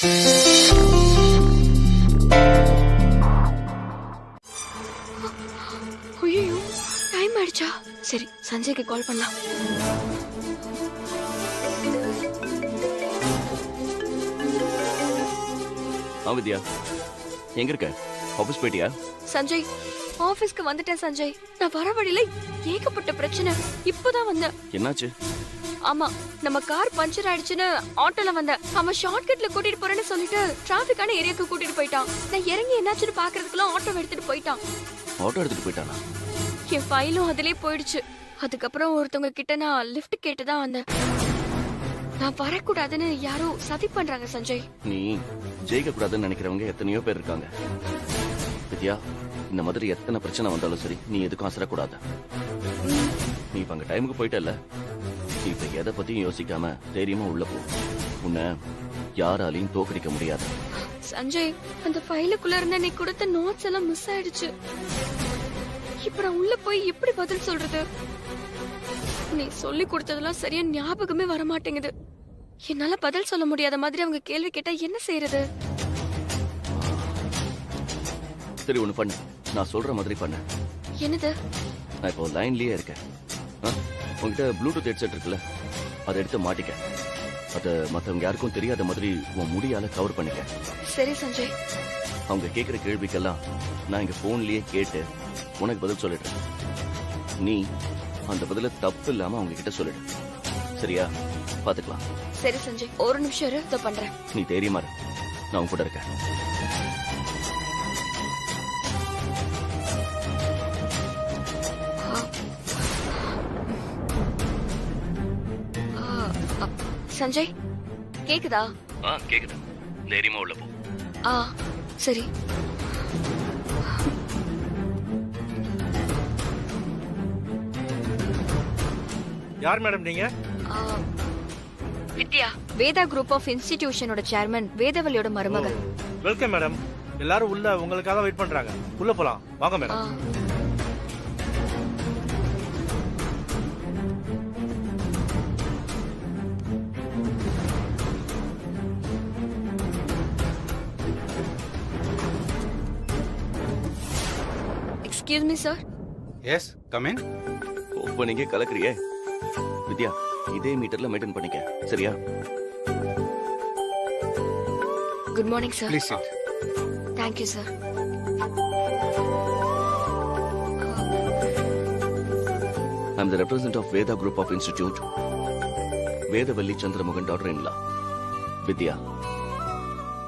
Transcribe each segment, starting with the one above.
ஐயோ, டைம் ஆயிடுச்சா? சரி, சஞ்சய்க்கு கால் பண்ணலாம். வித்யா, எங்க இருக்க? ஆபீஸ் போயிட்டியா? சஞ்சய், ஆபீஸ்க்கு வந்துட்டேன் சஞ்சய். நான் வர வழியில ஏகப்பட்ட பிரச்சனை. இப்பதான் வந்தேன். என்னாச்சு? ஆமா, நம்ம கார் பஞ்சர் ஆயிடுச்சுன்னு ஆட்டோல வந்தேன். அவன் ஷார்ட்கட்ல கூட்டிட்டு போறேன்னு சொல்லிட்டு டிராபிக்கான ஏரியாக்கு கூட்டிட்டு போயிட்டான். நான் இறங்கி என்னாச்சுன்னு பாக்குறதுக்குள்ள ஆட்டோ எடுத்துட்டு போயிட்டான். ஆட்டோ எடுத்துட்டு போயிட்டானா? என் ஃபைலும் அதிலே போயிடுச்சு. அதுக்கப்புறம் ஒருத்தவங்க கிட்ட நான் லிஃப்ட் கேட்டுதான் வந்தேன். நான் வரக்கூடாதுன்னு யாரோ சதி பண்றாங்க சஞ்சய். நீ ஜெயிக்க கூடாதுன்னு நினைக்கிறவங்க எத்தனையோ பேர் இருக்காங்க வித்யா. இந்த மாதிரி எத்தனை பிரச்சனை வந்தாலும் சரி, நீ எதுக்கும் அசரக்கூடாது. நீ இப்ப அங்க டைமுக்கு போயிட்டல, இப்ப எதை பத்தியும் யோசிக்காம தைரியமா உள்ள போ. உன்னை யாராலையும் தோக்கடிக்க முடியாது. சஞ்சய், அந்த ஃபைலுக்குள்ள இருந்த நீ கொடுத்த நோட்ஸ் எல்லாம் மிஸ் ஆயிடுச்சு. இப்ப நான் உள்ள போய் எப்படி பதில் சொல்றது? நீ சொல்லி கொடுத்ததெல்லாம் சரியா ஞாபகமே வர மாட்டேங்குது. என்னால பதில் சொல்ல முடியாத மாதிரி அவங்க கேள்வி கேட்டா என்ன செய்யறது? சரி, ஒண்ணு பண்ணு. நான் சொல்ற மாதிரி பண்ணு. என்னது? நான் இப்போ லைன்லயே இருக்கேன். உங்ககிட்ட ப்ளூடூத் ஹெட்செட் இருக்குல்ல, அதை எடுத்து மாட்டிக்க. அதை மற்றவங்க யாருக்கும் தெரியாத மாதிரி உன் முடியால கவர் பண்ணிக்க. சரி சஞ்சய். அவங்க கேட்கிற கேள்விக்கெல்லாம் நான் இங்க போன்லயே கேட்டு உனக்கு பதில் சொல்லிடுறேன். நீ அந்த பதில தப்பு இல்லாம அவங்க கிட்ட சொல்லிடு. சரியா? பாத்துக்கலாம். சரி சஞ்சய், ஒரு நிமிஷம் இரு, இதோ பண்றேன். நீ தைரியமா இரு, நான் உன் கூட இருக்கேன். சஞ்சய், கேக்குதா? கேக்குது. தைரியமா உள்ள போ. சரி. யார் மேடம் நீங்க? வித்யா, வேதா குரூப் ஆஃப் இன்ஸ்டிடியூஷனோட சேர்மன் வேதவல்லியோட மருமகள். Welcome madam. எல்லாரும் உள்ள உங்களுக்காக வெயிட் பண்றாங்க. உள்ள போலாம் வாங்க madam. Excuse me sir. Yes, come in. ஓப்பனிங்கே கலக்குறியே வித்யா. இதே மீட்டர்ல மெயின்டைன் பண்ணிக்க. சரியா? Good morning sir. Please sit. Thank you sir. I am the representative of Veda Group of Institute. Vedavalli Chandramohan, daughter-in-law. Vidya.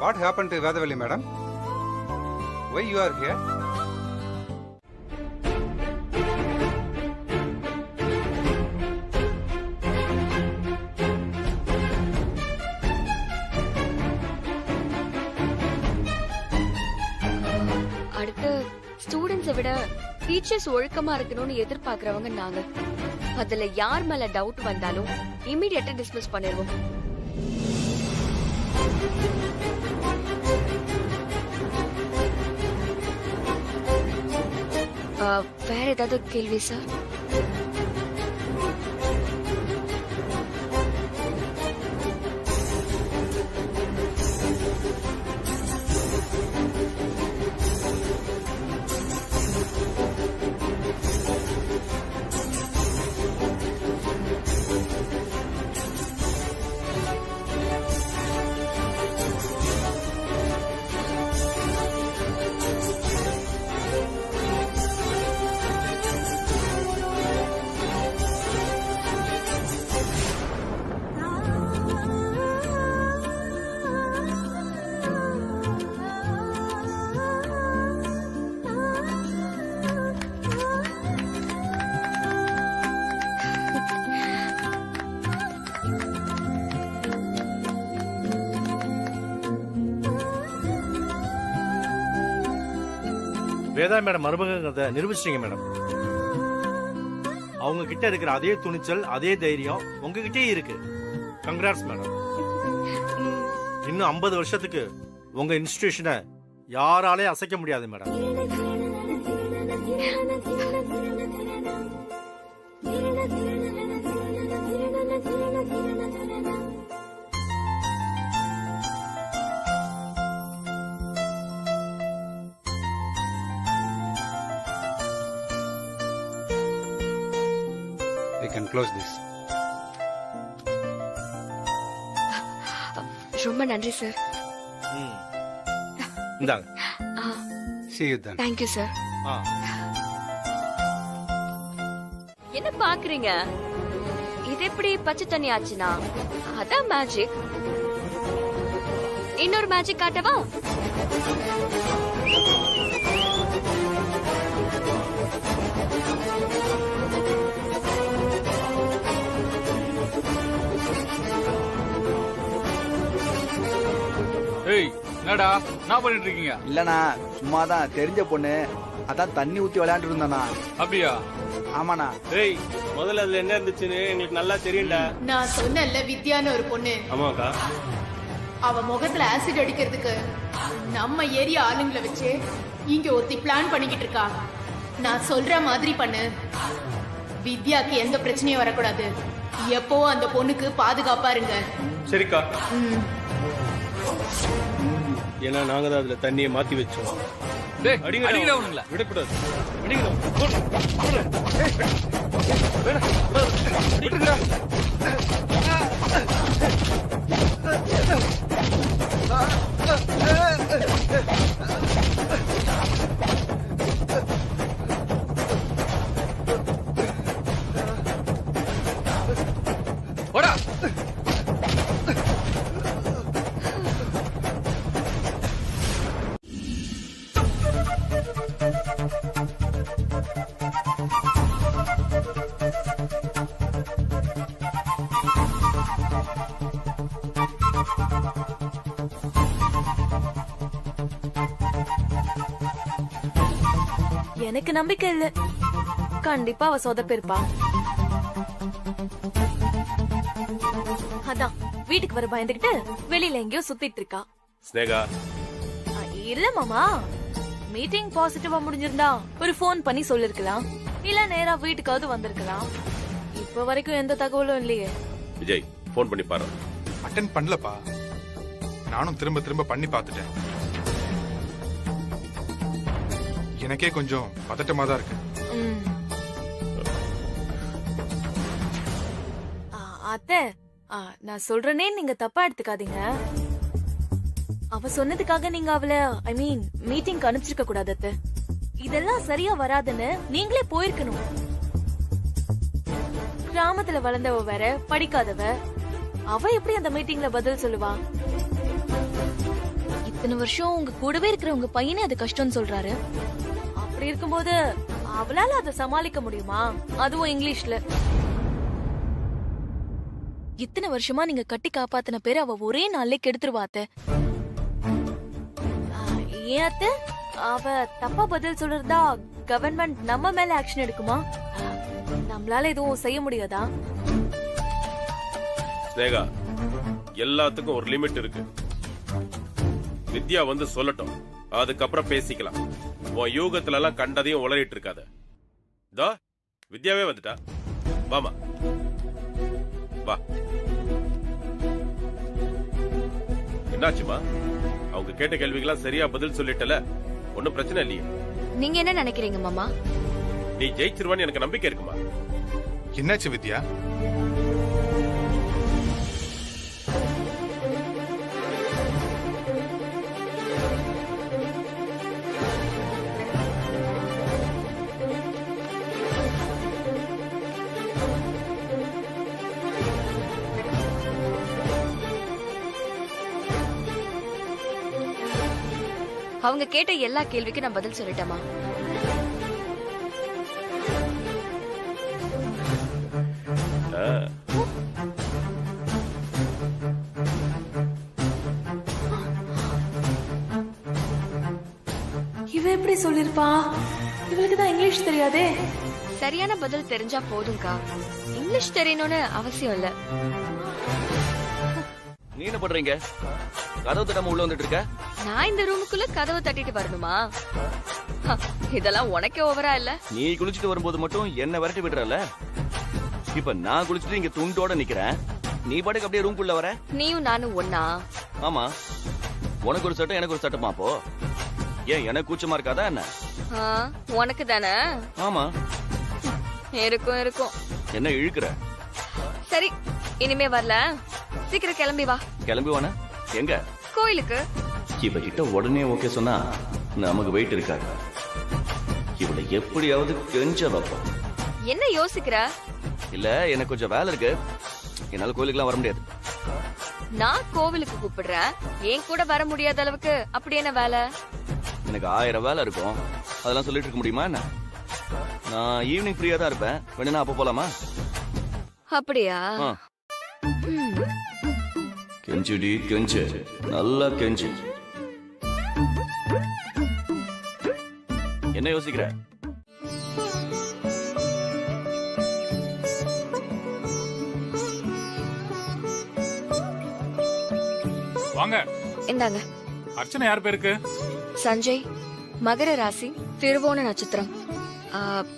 What happened to Vedavalli, madam? Why you are here? அடுத்து ஸ்டூடெண்ட்ஸை விட teachers ஒழுக்கமா இருக்கணும்னு எதிர்பார்க்கறவங்க நாங்க. அதுல யார் மேல doubt வந்தாலும் இமிடியேட்டா டிஸ்மிஸ் பண்ணிடுவோம். வேற ஏதாவது கேள்வி சார்? வேதா மேடம் மருமகங்கிறத நிரூபிச்சிட்டீங்க மேடம். அவங்க கிட்ட இருக்கிற அதே துணிச்சல், அதே தைரியம் உங்ககிட்டயே இருக்கு. Congrats madam. இன்னும் 50 வருஷத்துக்கு உங்க இன்ஸ்டிடியூஷனை யாராலே அசைக்க முடியாது மேடம். Can close this. ரொம்ப நன்றி சார். இந்தாங்க. See you then. Thank you sir. ஆ. என்ன பாக்குறீங்க? இது எப்படி பச்சை தண்ணி ஆச்சுனா? அதான் மேஜிக். இன்னொரு மேஜிக் காட்டவா? ஏய் என்னடா என்ன பண்ணிட்டு இருக்கீங்க? இல்லண்ணா சும்மாதான் தெரிஞ்ச பொண்ணு அதான் தண்ணி ஊத்தி விளையாண்டு இருந்தானா. அப்படியா? ஆமாண்ணா. ஏய் முதல்ல அதுல என்ன இருந்துச்சுன்னு எங்களுக்கு நல்லா தெரியும்டா. நான் சொன்னேன்ல வித்யான்னு ஒரு பொண்ணு. ஆமாக்கா. அவ முகத்துல ஆசிட் அடிக்கிறதுக்கு நம்ம ஏரியா ஆளுங்களை வச்சு இங்க ஒருத்தி பிளான் பண்ணிக்கிட்டு இருக்கா. நான் சொல்ற மாதிரி பண்ணு. வித்யாக்கு எந்த பிரச்சனையும் வரக்கூடாது. எப்பவும் அந்த பொண்ணுக்கு பாதுகாப்பா இருங்க. சரிக்கா. ஏன்னா நாங்க தான் அதுல தண்ணியை மாத்தி வச்சோம். டேய் அடிங்கடா உனங்கள. விடக்கூடாது. போடா. எனக்கு நம்பிக்கை இல்ல. கண்டிப்பா அவ சொதப்பிருப்பா. அதான் வீட்டுக்கு வர பயந்துகிட்டு வெளியில எங்கேயோ சுத்திட்டு இருக்கா. ஸ்னேகா. இல்ல மாமா, மீட்டிங் பாசிட்டிவா முடிஞ்சிருந்தா ஒரு போன் பண்ணி சொல்லிருக்கலாம். இல்ல நேரா வீட்டுக்காவது வந்திருக்கலாம். இப்ப வரைக்கும் எந்த தகவலும் இல்லையே. விஜய் போன் பண்ணி பாரு. அட்டென்ட் பண்ணலப்பா. நானும் திரும்ப திரும்ப பண்ணி பார்த்துட்டேன். எனக்கே கொஞ்சம் பதட்டமா தான் இருக்கு. அத்தை, நான் சொல்றேனே நீங்க தப்பா எடுத்துக்காதீங்க. அவ சொன்னதுக்காக நீங்க அவளை மீட்டிங்க்கு அனுப்பிச்சிருக்க கூடாது அத்தை. இதெல்லாம் சரியா வராதுன்னு நீங்களே போயிருக்கணும். கிராமத்துல வளர்ந்தவ வேற, படிக்காதவ. அவ எப்படி அந்த மீட்டிங்ல பதில் சொல்லுவா? இத்தனை வருஷம் உங்க கூடவே இருக்கிற உங்க பையனே அது கஷ்டம்னு சொல்றாரு. அப்படி இருக்கும்போது அவளால அதை சமாளிக்க முடியுமா? அதுவும் இங்கிலீஷ்ல. இத்தனை வருஷமா நீங்க கட்டி காப்பாத்தின பேரு அவ ஒரே நாள்ல கெடுத்துருவாத்த. ஏன் அத்த? அவ தப்பா பதில் சொல்றதா கவர்மெண்ட் நம்ம மேல ஆக்ஷன் எடுக்குமா? நம்மளால எதுவும் செய்ய முடியாதா? ஸ்னேகா, எல்லாத்துக்கும் ஒரு லிமிட் இருக்கு. வித்யா வந்து சொல்லட்டும், அதுக்கப்புறம் பேசிக்கலாம். உன் யூகத்துல எல்லாம் கண்டதையும் உளறிட்டு இருக்காத. தோ வித்யாவே வந்துட்டா. வாமா வா. என்னாச்சுமா? அவங்க கேட்ட கேள்விக்கெல்லாம் சரியா பதில் சொல்லிட்டல, ஒன்னும் பிரச்சனை இல்லையே. நீங்க என்ன நினைக்கிறீங்க மாமா? நீ ஜெயிச்சிருவான்னு எனக்கு நம்பிக்கை இருக்குமா? என்னாச்சு வித்யா? அவங்க கேட்ட எல்லா கேள்விக்கும் நான் பதில் சொல்லிட்டேமா? இவ எப்படி சொல்லிருப்பா? இவளுக்கு தான் இங்கிலீஷ் தெரியாதே. சரியான பதில் தெரிஞ்சா போதும்க்கா. இங்கிலீஷ் தெரியணும்னு அவசியம் இல்ல. நீ என்ன பண்றீங்க? கதவு தட்டாம உள்ள வந்துட்டு இருக்க? நான் இந்த ரூமுக்குள்ள கதவை தட்டிட்டு வரணுமா? இதெல்லாம் உனக்கே ஓவரா இல்ல? நீ குளிச்சுட்டு வரும்போது மட்டும் என்ன விரட்டி விடுறல. இப்ப நான் குளிச்சுட்டு இங்க துண்டோட நிக்கிறேன், நீ பாட்டுக்கு அப்படியே ரூம்குள்ள வர. நீயும் நானும் ஒன்னா? ஆமா, உனக்கு ஒரு சட்டம் எனக்கு ஒரு சட்டமா? அப்போ ஏன் எனக்கு கூச்சமா இருக்காதா என்ன? உனக்கு தானே? ஆமா இருக்கும் இருக்கும். என்ன இழுக்கிற? சரி, இனிமே வரல. சீக்கிரம் கிளம்பி வா. கிளம்பி வானா? எங்க? கோயிலுக்கு. இவகிட்ட உடனே ஓகே சொன்னா நமக்கு வெயிட் இருக்காது. இவளை எப்படியாவது கெஞ்ச வைப்போம். என்ன யோசிக்கிற? இல்ல, எனக்கு கொஞ்சம் வேலை இருக்கு. என்னால கோயிலுக்குலாம் வர முடியாது. நான் கோவிலுக்கு கூப்பிடுறேன். ஏன் கூட வர முடியாத அளவுக்கு அப்படி என்ன வேலை? எனக்கு 1000 வேலை இருக்கும். அதெல்லாம் சொல்லிட்டு இருக்க முடியுமா என்ன? நான் ஈவினிங் ஃப்ரீயா தான் இருப்பேன். வேணும்னா அப்ப போலாமா? அப்படியா? ஆ. கெஞ்சுடி கெஞ்சு, நல்லா கெஞ்சு. என்ன யோசிக்கிற? வாங்க. இந்தாங்க. அர்ச்சனை யார் பேருக்கு? சஞ்சய், மகர ராசி, திருவோண நட்சத்திரம்.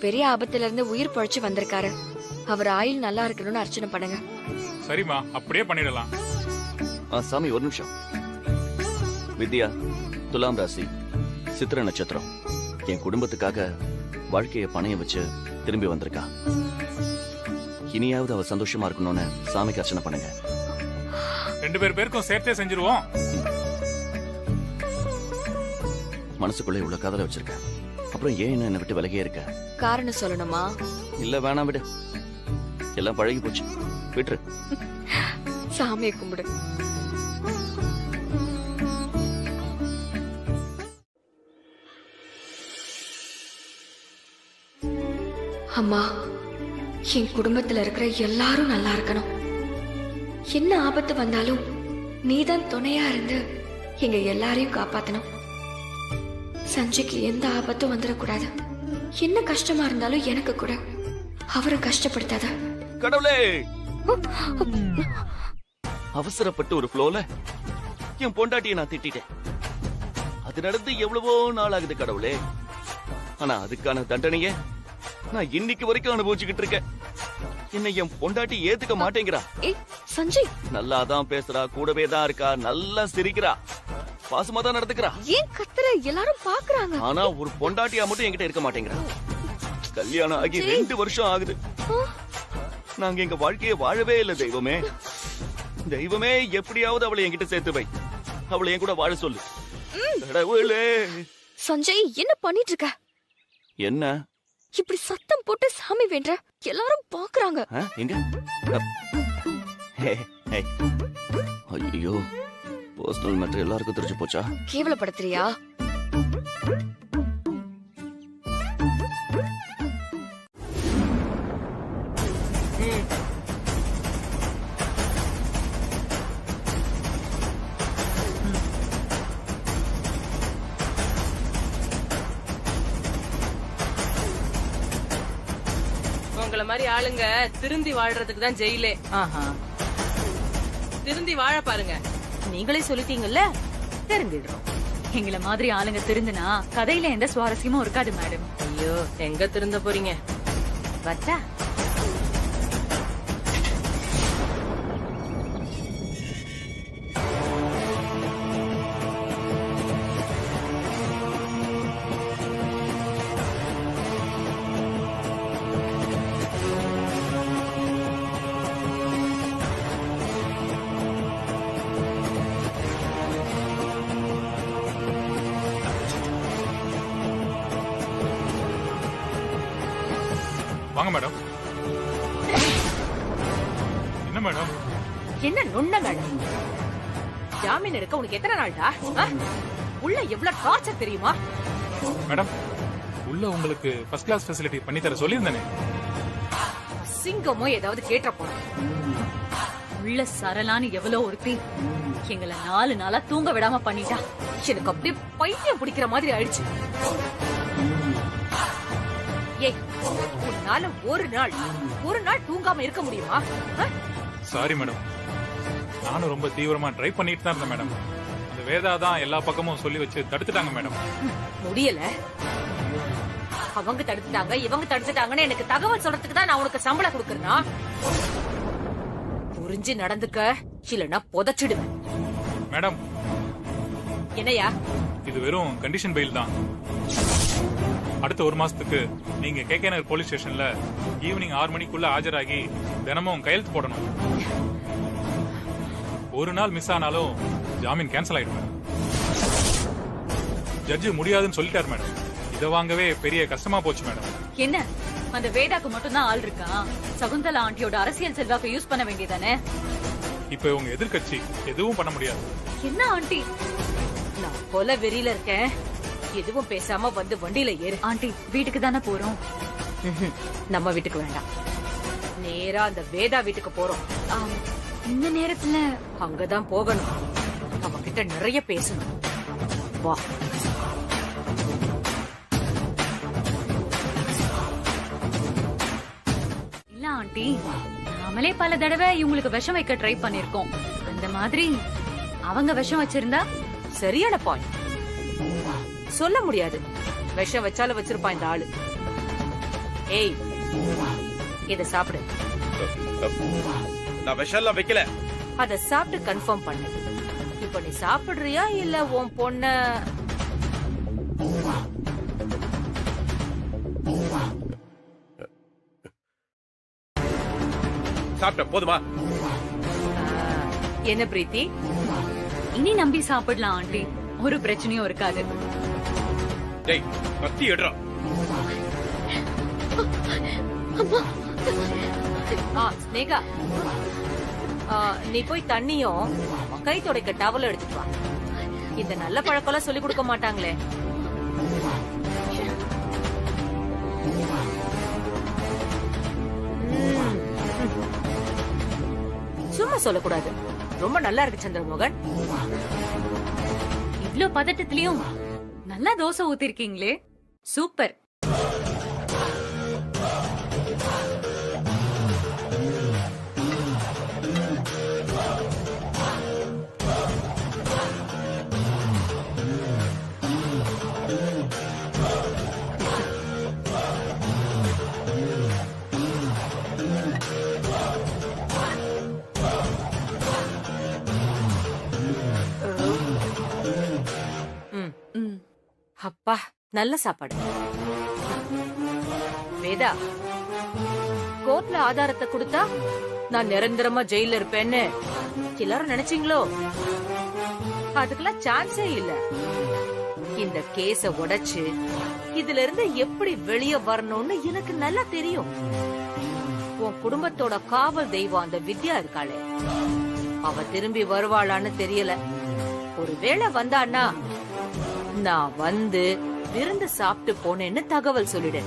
பெரிய ஆபத்துல இருந்து உயிர் பழிச்சு வந்திருக்காரு. அவர் ஆயுள் நல்லா இருக்கணும்னு அர்ச்சனை பண்ணுங்க. சரிம்மா, அப்படியே பண்ணிடலாம். சாமி ஒரு நிமிஷம். வித்யா, துலாம் ராசி, சித்திர நட்சத்திரம். என் குடும்பத்துக்காக வாழ்க்கைய பணைய வச்சு திரும்பி வந்திருக்கா. இனியாவது அவ சந்தோஷமா இருக்கணும்னு சாமிக்கு அர்ச்சனை பண்ணுங்க. 2 பேருக்கும் சேர்த்தே செஞ்சிருவோம். மனசுக்குள்ள இவ்வளவு காதல வச்சிருக்க, அப்புறம் ஏன் என்ன விட்டு விலகியே இருக்க? காரணம் சொல்லணுமா? இல்ல, வேணாம், விடு. எல்லாம் பழகி போச்சு, விட்டுரு. சாமியை கும்பிடு. அம்மா, என் குடும்பத்துல இருக்கிற எல்லாரும் நல்லா இருக்கணும். என்ன ஆபத்து வந்தாலும் நீதான் துணையா இருந்து எங்க எல்லாரையும் காப்பாத்தணும். சஞ்சய்க்கு எந்த ஆபத்தும் வந்துடக்கூடாது. என்ன கஷ்டமா இருந்தாலும் எனக்கு கூட அவரை கஷ்டப்படுத்தாத. கடவுளே, அவசரப்பட்டு ஒரு ஃப்ளோல என் பொண்டாட்டியை நான் திட்டிட்டேன். அது நடந்து எவ்வளவோ நாள் ஆகுது கடவுளே. ஆனா அதுக்கான தண்டனைய நான் இன்னைக்கு வரைக்கும் அனுபவிச்சுக்கிட்டு இருக்கேன். என்ன என் பொண்டாட்டி ஏத்துக்க மாட்டேங்கிறா. சஞ்சய் நல்லாதான் பேசுறா, கூடவே தான் இருக்கா, நல்லா சிரிக்கிறா, பாசமா தான் நடந்துக்கிறா. ஏன் கத்துற? எல்லாரும் பாக்குறாங்க. ஆனா ஒரு பொண்டாட்டியா மட்டும் என்கிட்ட இருக்க மாட்டேங்கிறா. கல்யாணம் ஆகி 2 வருஷம் ஆகுது. நாங்க எங்க வாழ்க்கைய வாழவே இல்ல. தெய்வமே, தெய்வமே, எப்படியாவது அவளை என்கிட்ட சேர்த்து வை. அவளை என் கூட வாழ சொல்லு கடவுளே. சஞ்சய், என்ன பண்ணிட்டு இருக்க? என்ன இப்படி சத்தம் போட்டு சாமி வேண்ட? எல்லாரும் பாக்குறாங்க. எங்க? ஐயோ, பர்சனல் மேட்டர் எல்லாருக்கும் தெரிஞ்சு போச்சா? கேவலப்படுத்துறியா? உங்கள மாதிரி ஆளுங்க திருந்தி வாழ்றதுக்கு தான் ஜெயிலே. திருந்தி வாழ பாருங்க. நீங்களே சொல்லிட்டீங்கல்ல, தெரிஞ்சிடுறோம். எங்களை மாதிரி ஆளுங்க திருந்துனா கதையில எந்த சுவாரஸ்யமும் இருக்காது மேடம். ஐயோ, எங்க திருந்த போறீங்க? வச்சா வாங்க மேடம். என்ன மேடம்? என்ன நொண்ண மேடம்? ஜாமீன் எடுக்க உனக்கு எத்தனை நாள்டா? உள்ள எவ்வளவு டார்ச்சர் தெரியுமா? மேடம், உள்ள உங்களுக்கு ஃபர்ஸ்ட் கிளாஸ் ஃபெசிலிட்டி பண்ணி தர சொல்லியிருந்தேனே. சிங்கமோ ஏதாவது கேட்ட போற. உள்ள சரளான்னு எவ்வளவு ஒருத்தி எங்களை 4 நாளா தூங்க விடாம பண்ணிட்டா. எனக்கு அப்படியே பைத்தியம் பிடிக்கிற மாதிரி ஆயிடுச்சு. ஏய், உன்னால ஒரு நாள் தூங்காம இருக்க முடியுமா? சாரி மேடம், நானும் ரொம்ப தீவிரமா ட்ரை பண்ணிட்டு தான் இருந்தேன் மேடம். அந்த வேதா தான் எல்லா பக்கமும் சொல்லி வச்சு தடுத்துட்டாங்க மேடம். முடியல. அவங்க தடுத்துட்டாங்க, இவங்க தடுத்துட்டாங்கன்னு எனக்கு தகவல் சொல்றதுக்கு தான் நான் உனக்கு சம்பளம் கொடுக்கறேனா? புரிஞ்சு நடந்துக்க, இல்லனா புதைச்சிடுவேன். மேடம், என்னையா? இது வெறும் கண்டிஷன் பெயில் தான். அடுத்த 1 மாசத்துக்கு நீங்க கேகே நகர் போலீஸ் ஸ்டேஷன்ல ஈவினிங் 6 மணிக்குள்ள ஆஜராகி தினமும் கையெழுத்து போடணும். ஒரு நாள் மிஸ் ஆனாலும் ஜாமீன் கேன்சல் ஆயிடும் மேடம். ஜட்ஜு முடியாதுன்னு சொல்லிட்டாரு மேடம். இதை வாங்கவே பெரிய கஷ்டமா போச்சு மேடம். என்ன அந்த வேதாக்கு மட்டும் தான் ஆள் இருக்கா? சகுந்தலா ஆண்டியோட அரசியல் செல்வாக்கை யூஸ் பண்ண வேண்டியதானே? இப்ப உங்க எதிர்க்கட்சி எதுவும் பண்ண முடியாது. என்ன ஆண்டி? நான் கொலை வெறியில இருக்கேன். எதுவும் பேசாம வந்து வண்டியில ஏறு. ஆண்டி வீட்டுக்கு தானே போறோம். நம்ம வீட்டுக்கு வேண்டாம், நேரா அந்த வேதா வீட்டுக்கு போறோம். இந்த நேரத்துல அங்கதான் போகணும். அவகிட்ட நிறைய பேசணும். வா. இல்ல ஆண்டி, நாமளே பல தடவை இவங்களுக்கு விஷம் வைக்க ட்ரை பண்ணிருக்கோம். அந்த மாதிரி அவங்க விஷம் வச்சிருந்தா? சரியான பாயிண்ட். சொல்ல முடியாது, விஷம் வச்சாலும் வச்சிருப்பான் இந்த ஆளு. ஏய், இத சாப்பிடு. நான் விஷம் எல்லாம் வைக்கல. அத சாப்பிட்டு கன்ஃபார்ம் பண்ணு. இப்ப நீ சாப்பிடுறியா இல்ல உன் பொண்ண? சாப்பிட்ட போதுமா? என்ன பிரீத்தி, இனி நம்பி சாப்பிடலாம் ஆண்டி, ஒரு பிரச்சனையும் இருக்காது. டேய், கத்தி எடுறா. ஸ்னேகா, நீ போய் தண்ணியும் கை துடைக்க டவல் எடுத்துட்டு வா. இந்த நல்ல பழக்கம் சொல்லி கொடுக்க மாட்டாங்களே. சும்மா சொல்லக்கூடாது. ரொம்ப நல்லா இருக்கு சந்திரமோகன். இவ்ளோ பதட்டத்திலயும் நல்லா தோசை ஊத்திருக்கீங்களே, சூப்பர். அப்பா, நல்ல சாப்பாடு. வேதா, கோர்ட்ல ஆதாரத்தை கொடுத்தா நான் நிரந்தரமா ஜெயில இருப்பேன்னு எல்லாரும் நினைச்சீங்களோ? அதுக்கெல்லாம் சான்ஸே இல்ல. இந்த கேஸ உடைச்சு இதுல இருந்து எப்படி வெளியே வரணும்னு எனக்கு நல்லா தெரியும். உன் குடும்பத்தோட காவல் தெய்வம் அந்த வித்யா இருக்காளே, அவ திரும்பி வருவாளான்னு தெரியல. ஒருவேளை வந்தான்னா நான் வந்து விருந்து சாப்பிட்டு போனேன்னு தகவல் சொல்லிடு.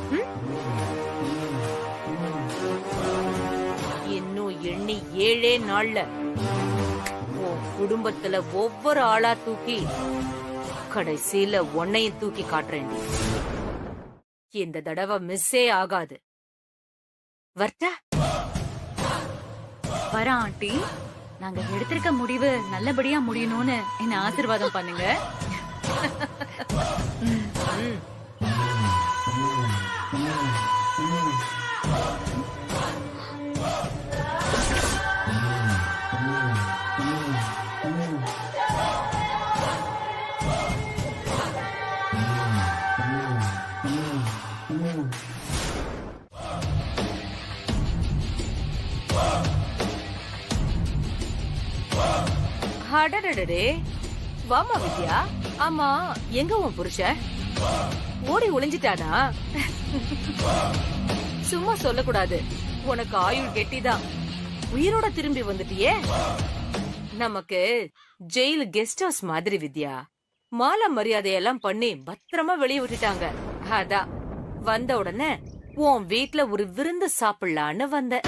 இன்னும் எண்ணி 7 நாள்ல உன் குடும்பத்துல ஒவ்வொரு ஆளா தூக்கி கடைசியில உன்னையும் தூக்கி காட்டுறேன். இந்த தடவை மிஸ்ஸே ஆகாது. வர்த்தா வர ஆண்டி, நாங்க எடுத்திருக்க முடிவு நல்லபடியா முடியணும்னு என்ன ஆசீர்வாதம் பண்ணுங்க. அடடடே, வாமா வித்யா. ஆமா, எங்க உன் புருஷன்? ஓடி ஒளிஞ்சிட்டானா? சும்மா சொல்லக்கூடாது, உனக்கு ஆயுள் கெட்டிதான். உயிரோட திரும்பி வந்துட்டியே. நமக்கு ஜெயில் கெஸ்ட் ஹவுஸ் மாதிரி வித்யா. மாலை மரியாதையெல்லாம் பண்ணி பத்திரமா வெளியே விட்டுட்டாங்க. அதான் வந்த உடனே உன் வீட்ல ஒரு விருந்து சாப்பிடலான்னு வந்த.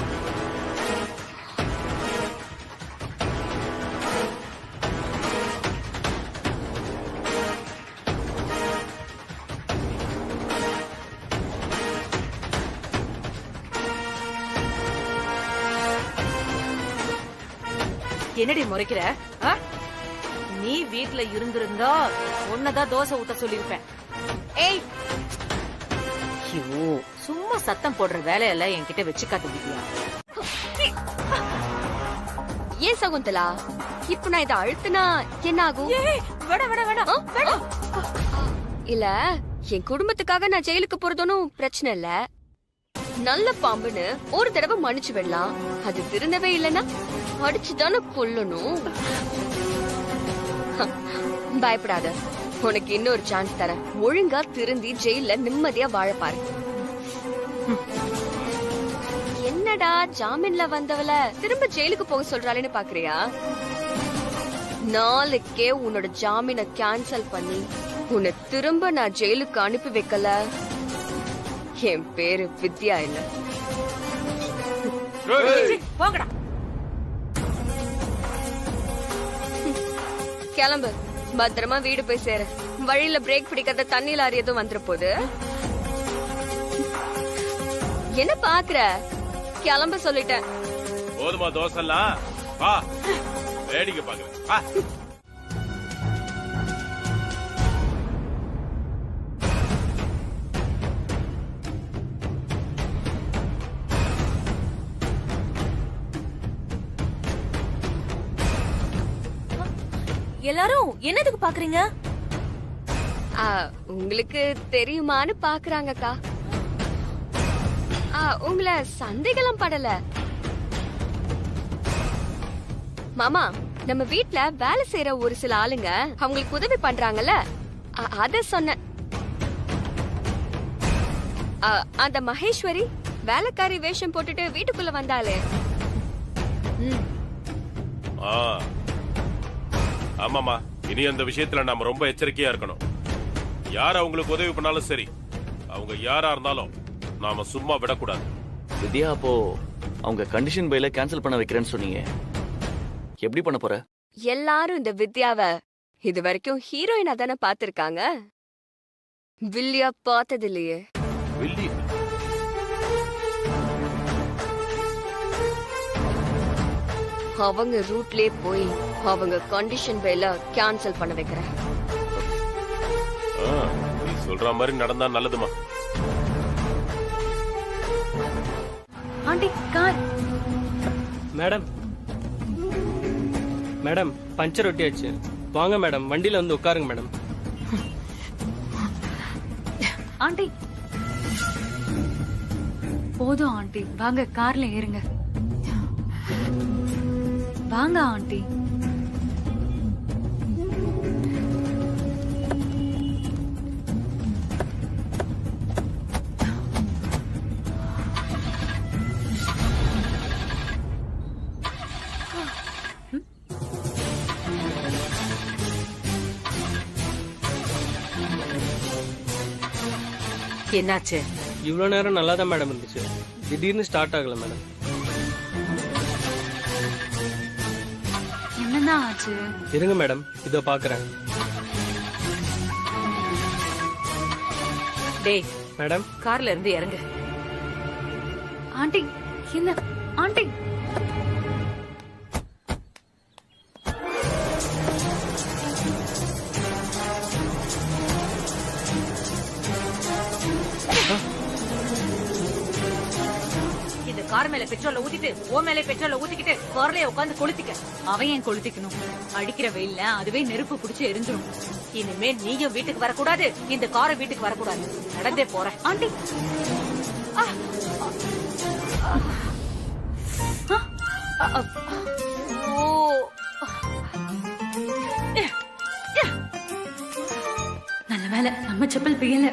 என்னடி முறைக்கிற? நீ வீட்ல இருந்திருந்தா உன்னதான் தோசை ஊத்த சொல்லிருப்பேன். ஏய், ஐயோ, சும்மா சத்தம் போடுற வேலையெல்லாம் என்கிட்ட வச்சுக்காத வித்யா. ஏன் சகுந்தலா, இப்ப நான் இதை அழுத்தினா என்ன ஆகும்? வேணா வேணா வேணா வேணா. இல்ல, என் குடும்பத்துக்காக நான் ஜெயிலுக்கு போறதும் பிரச்சனை இல்ல. நல்ல பாம்புன்னு ஒரு தடவை மன்னிச்சு விடலாம். அது திருந்தவே இல்லைன்னா அடிச்சுதானே கொல்லணும். பயப்படாத, உனக்கு இன்னொரு சான்ஸ் தரேன். ஒழுங்கா திருந்தி ஜெயில நிம்மதியா வாழ பாரு. என்னடா ஜாமீன்ல வந்தவள திரும்ப ஜெயிலுக்கு போக சொல்றாளேன்னு பாக்குறியா? நாளைக்கே உன்னோட ஜாமீனை கேன்சல் பண்ணி உன்னை திரும்ப நான் ஜெயிலுக்கு அனுப்பி வைக்கல, என் பேரு வித்யா இல்ல. போங்கடா. கிளம்பு, பத்திரமா வீடு போய் சேரு. வழியில பிரேக் பிடிக்காத தண்ணி லாரி எதுவும் வந்துற போது. என்ன பாக்குற? கிளம்ப சொல்லிட்டேன். போதுமா தோசைலாம்? வா, வேடிக்கை பாக்குறேன். வா. எல்லாரும் என்னதுக்கு பாக்குறீங்க? உங்களுக்கு தெரியுமான்னு பாக்குறாங்கக்கா. உங்களை சந்தேகம் படல. மாமா, நம்ம வீட்ல வேலை செய்யற ஒரு சில ஆளுங்க அவங்களுக்கு உதவி பண்றாங்கல்ல, அத சொன்ன. அந்த மகேஸ்வரி வேலைக்காரி வேஷம் போட்டுட்டு வீட்டுக்குள்ள வந்தாலே. ஆமாமா, இனி அந்த விஷயத்துல நாம ரொம்ப எச்சரிக்கையா இருக்கணும். யார் அவங்களுக்கு உதவி பண்ணாலும் சரி, அவங்க யாரா இருந்தாலும் நாம சும்மா விடக்கூடாது. வித்யா, அப்போ அவங்க கண்டிஷன் பைல கேன்சல் பண்ண வைக்கிறேன்னு சொன்னீங்க, எப்படி பண்ண போற? எல்லாரும் இந்த வித்யாவை இது வரைக்கும் ஹீரோயினா தானே பாத்திருக்காங்க, வில்லியா பார்த்தது இல்லையே. வில்லி? அவங்க ரூட்லயே போய் அவங்க கண்டிஷன் பைல கேன்சல் பண்ண வைக்கிறேன். நீ சொல்ற மாதிரி நடந்தா நல்லதுமா. Aunty, car. Madam, madam puncture ஒட்டியாச்சு. வாங்க மேடம், வண்டியில வந்து உட்காருங்க மேடம். ஆண்டி போதும் ஆண்டி, வாங்க கார்ல ஏறுங்க. வாங்க ஆண்டி. என்னாச்சு? இவ்வளவு நேரம் நல்லா தான் மேடம் இருந்துச்சு, திடீர்னு ஸ்டார்ட் ஆகல மேடம். என்னதான் ஆச்சு? இருங்க மேடம், இதோ பாக்குறேன். டேய் மேடம், கார்ல இருந்து இறங்கு. ஆண்டி, என்ன ஆண்டி? இந்த கார் மேல பெட்ரோல ஊத்திட்டு ஓ மேல பெட்ரோல ஊத்திக்கிட்டு கார்லயே உட்காந்து கொளுத்திக்க. அவன் ஏன் கொளுத்திக்கணும்? அடிக்கிற வெயில்ல அதுவே நெருப்பு பிடிச்சு எரிஞ்சிடும். இனிமே நீயும் வீட்டுக்கு வரக்கூடாது, இந்த காரை வீட்டுக்கு வரக்கூடாது. நடந்தே போறேன். ஆண்டி, நல்ல வேலை நம்ம செப்பல் பியல.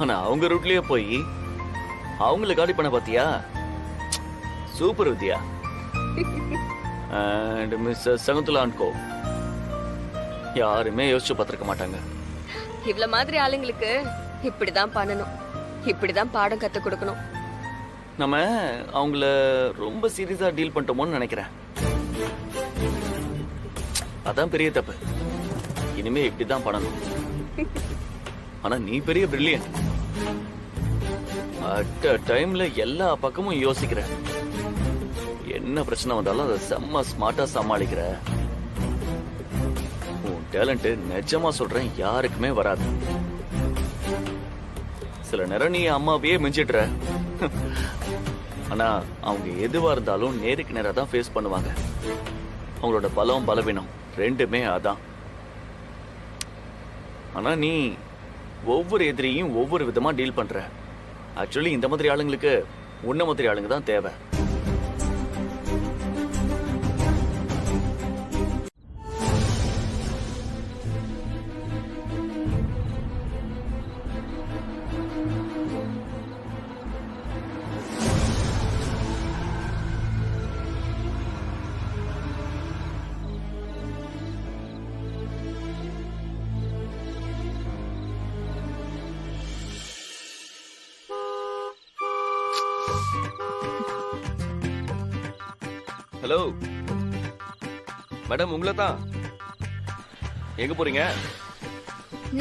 ஆனா அவங்க ரூட்லயே போய் அவங்கள காலி பண்ண பாத்தியா? Super Vidya. And miss Shakuntala and co யாருமே யோசிச்சு பார்த்திருக்க மாட்டாங்க. இவ்வளவு மாதிரி ஆளுங்களுக்கு இப்படிதான் பண்ணணும், இப்படிதான் பாடம் கத்து கொடுக்கணும். நம்ம அவங்கள ரொம்ப சீரியஸா டீல் பண்ணிட்டோமோன்னு நினைக்கிறேன். அதான் பெரிய தப்பு. இனிமே இப்படிதான் பண்ணணும். ஆனா நீ பெரிய பிரில்லியன்ட். அட் அ டைம்ல எல்லா பக்கமும் யோசிக்கிற. என்ன பிரச்சனை வந்தாலும் அதை செம்ம ஸ்மார்ட்டா சமாளிக்கிற. உன் டேலண்ட் நிஜமா சொல்றேன் யாருக்குமே வராது. சில நேரம் நீ அம்மாவையே மிஞ்சிடுற. ஆனா அவங்க எதுவா இருந்தாலும் நேருக்கு நேரா தான் ஃபேஸ் பண்ணுவாங்க. அவங்களோட பலம் பலவீனம் ரெண்டுமே அதான். ஆனா நீ ஒவ்வொரு எதிரியும் ஒவ்வொரு விதமா டீல் பண்ற. ஆக்சுவலி இந்த மாதிரி ஆளுங்களுக்கு உன்ன மாதிரி ஆளுங்க தான் தேவை. ஹலோ மேடம், உங்களை தான். எங்க போறீங்க?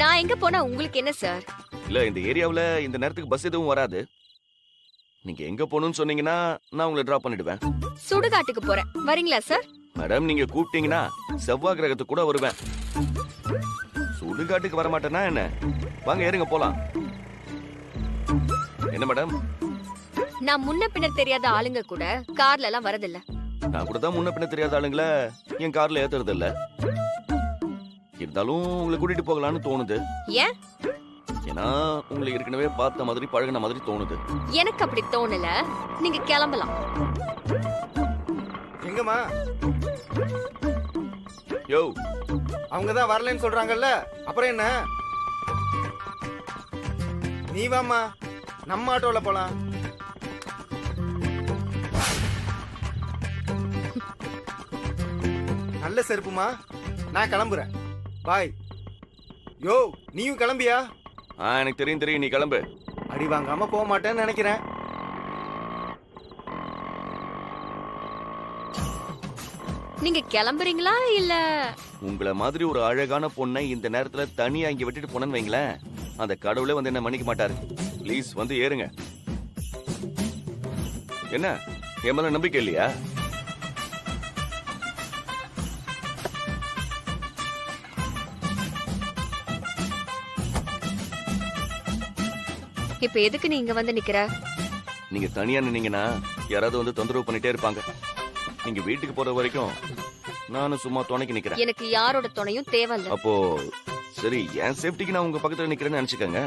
நான் எங்க போனா உங்களுக்கு என்ன சார்? இல்ல, இந்த ஏரியாவுல இந்த நேரத்துக்கு பஸ் எதுவும் வராது. நீங்க எங்க போகணும்னு சொன்னீங்கன்னா நான் உங்களை டிராப் பண்ணிடுவேன். சுடுகாட்டுக்கு போறேன், வரீங்களா சார்? மேடம், நீங்க கூப்பிட்டீங்கன்னா செவ்வாய் கிரகத்துக்கு கூட வருவேன். சுடுகாட்டுக்கு வர மாட்டேன்னா என்ன? வாங்க ஏறுங்க போலாம். என்ன மேடம்? நான் முன்ன பின்ன தெரியாத ஆளுங்க கூட கார்ல எல்லாம் வரதில்ல. நான் கூட தான் முன்ன பின்ன தெரியாத ஆளுங்கள என் கார்ல ஏத்துறது இல்ல. இருந்தாலும் உங்களை கூட்டிட்டு போகலான்னு தோணுது. ஏன்? ஏன்னா உங்களை ஏற்கனவே பார்த்த மாதிரி பழகின மாதிரி தோணுது. எனக்கு அப்படி தோணல. நீங்க கிளம்பலாம். எங்கம்மா? யோ, அவங்க தான் வரலன்னு சொல்றாங்கல்ல, அப்புறம் என்ன? நீ வாமா, நம்ம ஆட்டோல போலாம். நல்ல செருப்புமா, நான் கிளம்புறேன். பாய். யோ, நீயும் கிளம்பியா? எனக்கு தெரியும், நீ கிளம்பு. அடி வாங்காம போக மாட்டேன்னு நினைக்கிறேன். நீங்க கிளம்புறீங்களா இல்ல? உங்களை மாதிரி ஒரு அழகான பொண்ணை இந்த நேரத்துல தனியா இங்க விட்டுட்டு போனேன்னு வைங்களேன், அந்த கடவுளே வந்து என்ன மன்னிக்க மாட்டாரு. ப்ளீஸ் வந்து ஏறுங்க. என்ன என் மேல நம்பிக்கை இல்லையா? இப்ப எதுக்கு நீ இங்க வந்து நிக்கிற? நீங்க தனியா நின்னீங்கன்னா யாராவது வந்து தொந்தரவு பண்ணிட்டே இருப்பாங்க. நீங்க வீட்டுக்கு போற வரைக்கும் நானும் சும்மா துணைக்கு நிக்கிறேன். எனக்கு யாரோட துணையும் தேவையில்ல. அப்போ சரி, என் சேஃப்டிக்கு நான் உங்க பக்கத்துல நிக்கிறேன்னு நினைச்சுக்கங்க.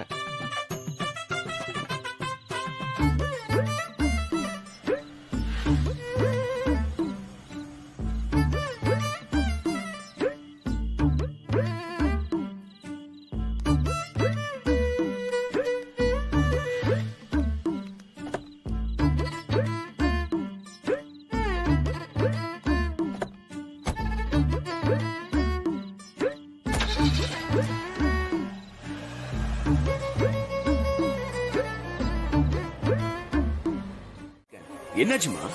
என்னாச்சுமா?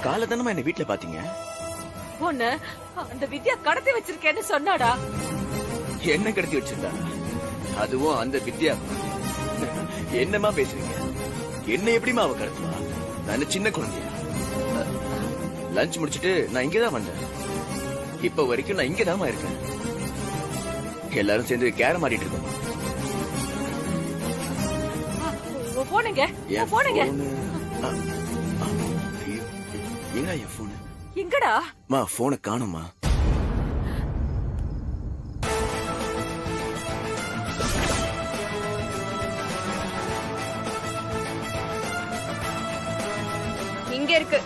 காலதானமா என்ன வீட்டுல பாத்தீங்க? பொண்ணு அந்த வித்யா கடத்தி வச்சிருக்கேன்னு சொன்னாடா. என்ன கடத்தி வச்சிருந்தா? அதுவும் அந்த வித்யா? என்னமா பேசுறீங்க? என்ன எப்படிமா அவ கடத்துவா? நான் சின்ன குழந்தையா? லஞ்ச் முடிச்சிட்டு நான் இங்கதான் வந்தேன். இப்ப வரைக்கும் நான் இங்கதாமா இருக்கேன். எல்லாரும் சேர்ந்து கேரம் ஆடிட்டு இருக்கோம். போனுங்க போனுங்க. எங்க என் போன்? எங்கடா? மா, போனை காணுமா? இங்க இருக்கு.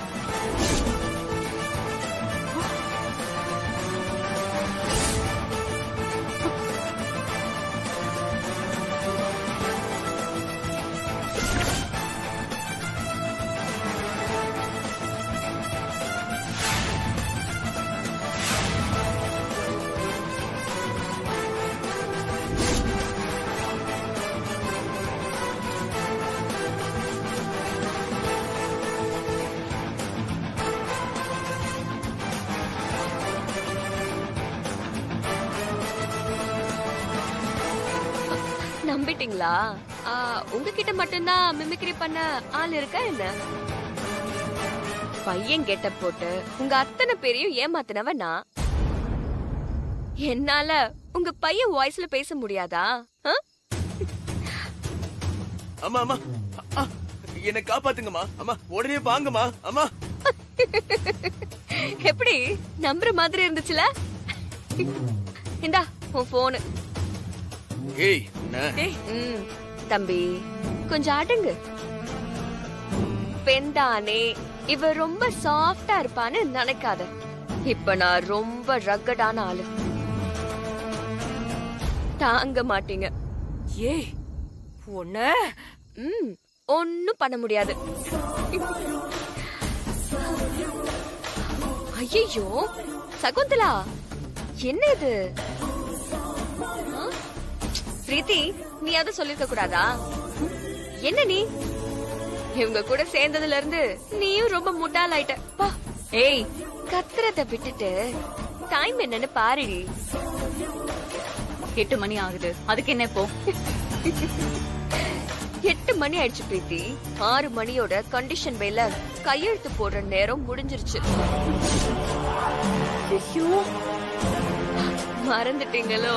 நம்பிட்டீங்களா? உங்ககிட்ட மட்டும்தான் மிமிக்ரி பண்ண ஆள் இருக்கா என்ன? பையன் கெட்ட போட்டு உங்க அத்தனை பேரையும் ஏமாத்தினவ நான். என்னால உங்க பையன் வாய்ஸ்ல பேச முடியாதா? அம்மா அம்மா என்ன காப்பாத்துங்கம்மா. அம்மா உடனே வாங்கம்மா. அம்மா எப்படி நம்புற மாதிரி இருந்துச்சுல? இந்தா உன் போனு. ஏய் தம்பி கொஞ்சம் அடங்கு. பெண்தானே இவ ரொம்ப சாஃப்டா இருப்பான்னு நினைக்காத. இப்ப நான் ரொம்ப ரக்கடான ஆளு. தாங்க மாட்டீங்க. ஏய் ஒண்ணு ஒன்னும் பண்ண முடியாது. ஐயோ சகுந்தலா என்ன இது? பிரீத்தி நீ அதை சொல்லிருக்க கூடாதா? என்ன நீ இவங்க கூட சேர்ந்ததுல இருந்து நீயும் ரொம்ப முட்டாளாயிட்ட. பா ஏய் கத்துறத விட்டுட்டு டைம் என்னன்னு பாருடி. 8 மணி ஆகுது. அதுக்கு என்ன இப்போ? 8 மணி ஆயிடுச்சு பிரீத்தி. 6 மணியோட கண்டிஷன் வேல கையெழுத்து போடுற நேரம் முடிஞ்சிருச்சு. மறந்துட்டீங்களோ?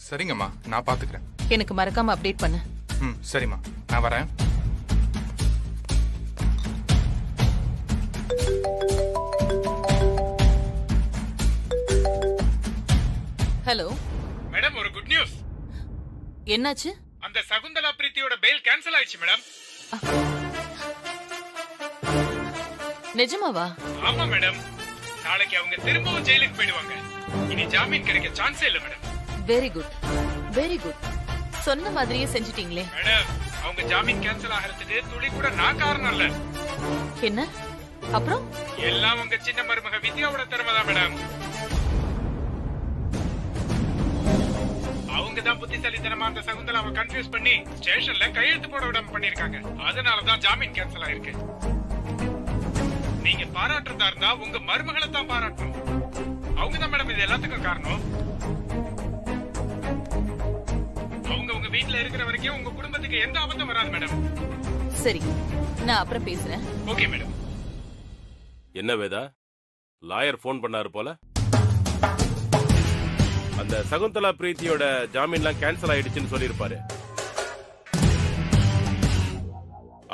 சரிங்கம்மா, நான் பாத்துக்கிறேன். எனக்கு மறக்காம அப்டேட் பண்ணு. சரிம்மா, நான் வரேன். ஹலோ மேடம், ஒரு குட் நியூஸ். என்னாச்சு? அந்த சகுந்தலா பிரீத்தியோட பெயில் கேன்சல் ஆயிடுச்சு மேடம். நிஜமாவா? ஆமா மேடம். நாளைக்கு அவங்க திரும்பவும் ஜெயிலுக்கு போயிடுவாங்க. இனி ஜாமீன் கிடைக்க சான்ஸே இல்ல madam. Very good, very good. சொன்ன மாதிரியே செஞ்சிட்டீங்களே. மேடம், அவங்க ஜாமீன் கேன்சல் ஆகிறதுக்கு துளி கூட நான் காரணம் இல்ல. என்ன அப்புறம்? எல்லாம் உங்க சின்ன மருமக வித்யாவோட திறமைதான் மேடம். அவங்க தான் புத்திசாலித்தனமா அந்த சகுந்தலாவை கன்ஃபியூஸ் பண்ணி ஸ்டேஷன்ல கையெழுத்து போட விடாம பண்ணிருக்காங்க. அதனாலதான் ஜாமீன் கேன்சல் ஆயிருக்கு. நீங்க பாராட்டுறதா இருந்தா உங்க மருமகளை தான் பாராட்டணும். அவங்க தான் மேடம் இது எல்லாத்துக்கும் காரணம். அவங்க உங்க வீட்டுல இருக்கிற வரைக்கும் உங்க குடும்பத்துக்கு எந்த ஆபத்தும் வராது மேடம். சரி, நான் அப்புறம் பேசுறேன். Okay madam. என்ன வேதா, லாயர் போன் பண்ணாரு போல. அந்த சகுந்தலா பிரீத்தியோட ஜாமீன்லாம் கேன்சல் ஆயிடுச்சுன்னு சொல்லிருப்பாரு.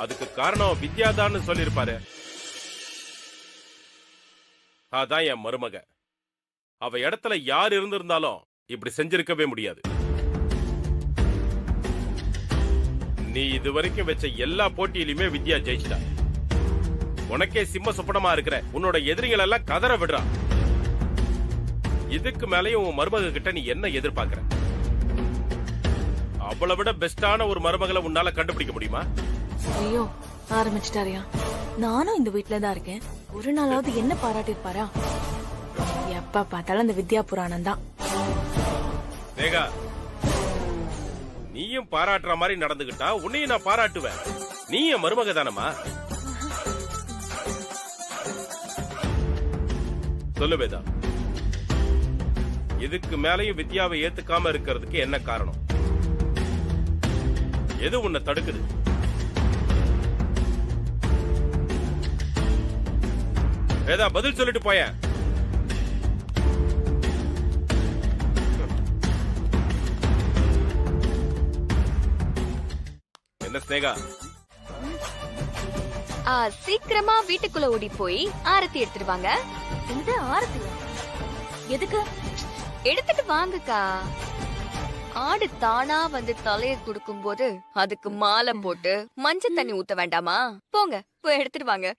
அதுக்கு காரணம் வித்யாதான்னு சொல்லிருப்பாரு. அதான் என் மருமக. அவ இடத்துல யார் இருந்திருந்தாலும் இப்படி செஞ்சிருக்கவே முடியாது. நீ இதுவரைக்கும் வச்ச எல்லா போட்டியிலுமே வித்யா ஜெயிச்சிட்டா. உனக்கே சிம்ம சுப்பனமா இருக்கிற உன்னோட எதிரிகள் எல்லாம் கதற விடுறா. இதுக்கு மேலேயும் உன் மருமக கிட்ட நீ என்ன எதிர்பார்க்கிற? அவளை விட பெஸ்டான ஒரு மருமகளை உன்னால கண்டுபிடிக்க முடியுமா? ஐயோ ஆரம்பிச்சிட்டாரியா. நானும் இந்த வீட்டுல தான் இருக்கேன். ஒரு நாளாவது என்ன பாராட்டிருப்பாரா? எப்ப பார்த்தாலும் அந்த வித்யா புராணம் தான். வேகா, நீயும் பாராட்டுற மாதிரி நடந்துகிட்டா உன்னையும் நான் பாராட்டுவேன். நீ என் மருமக தானமா? சொல்லு வேதா, இதுக்கு மேலையும் வித்யாவை ஏத்துக்காம இருக்கிறதுக்கு என்ன காரணம்? எது உன்னை தடுக்குது? வேதா, பதில் சொல்லிட்டு போய. என்ன ஸ்னேகா? சீக்கிரமா வீட்டுக்குள்ள ஓடி போய் ஆரத்தி எடுத்துருவாங்க. இந்த ஆரத்தி எதுக்கு? எடுத்துட்டு வாங்கக்கா. ஆடு தானா வந்து தலைய குடுக்கும் போது அதுக்கு மாலை போட்டு மஞ்சள் தண்ணி ஊத்த வேண்டாமா? போங்க போய் எடுத்துட்டு வாங்க.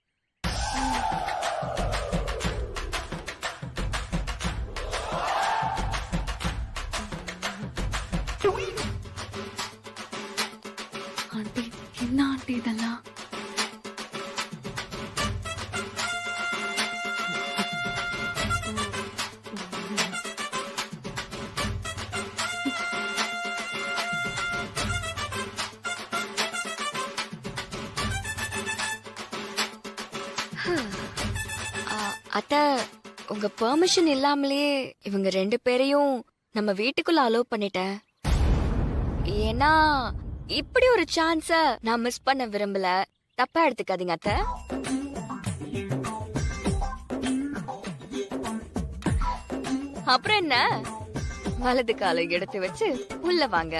ஆண்டி, என்ன ஆண்டி இதெல்லாம்? அத்த, உங்க பெர்மிஷன் இல்லாமலே இவங்க 2 பேரையும் நம்ம வீட்டுக்குள்ள அலோவ் பண்ணிட்டேன். ஏன்னா இப்படி ஒரு சான்ஸ நான் மிஸ் பண்ண விரும்பல. தப்பா எடுத்துக்காதீங்க அத்தை. அப்புறம் என்ன, வலது காலை எடுத்து வச்சு உள்ள வாங்க.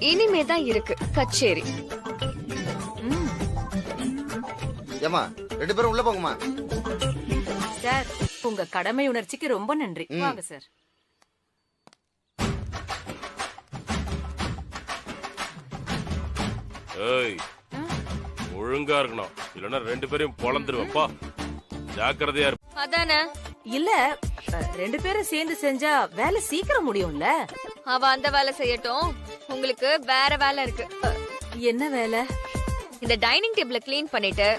இனிமேதான் இருக்கு கச்சேரி. ஏமா 2 பேரும் உள்ள போங்கம்மா. சார், உங்க கடமை உணர்ச்சிக்கு ரொம்ப நன்றி. வாங்க சார். ஏய், ஒழுங்கா இருக்கணும், இல்லன்னா 2 பேரையும் பொளந்துருவேப்பா. ஜாக்கிரதையா இரு. அதானே. இல்ல, 2 பேரும் சேர்ந்து செஞ்சா வேலை சீக்கிரம் முடியும்ல. அவ அந்த வேலை செய்யட்டும், உங்களுக்கு வேற வேலை இருக்கு. என்ன வேலை? இந்த டைனிங் டேபிள கிளீன் பண்ணிட்டு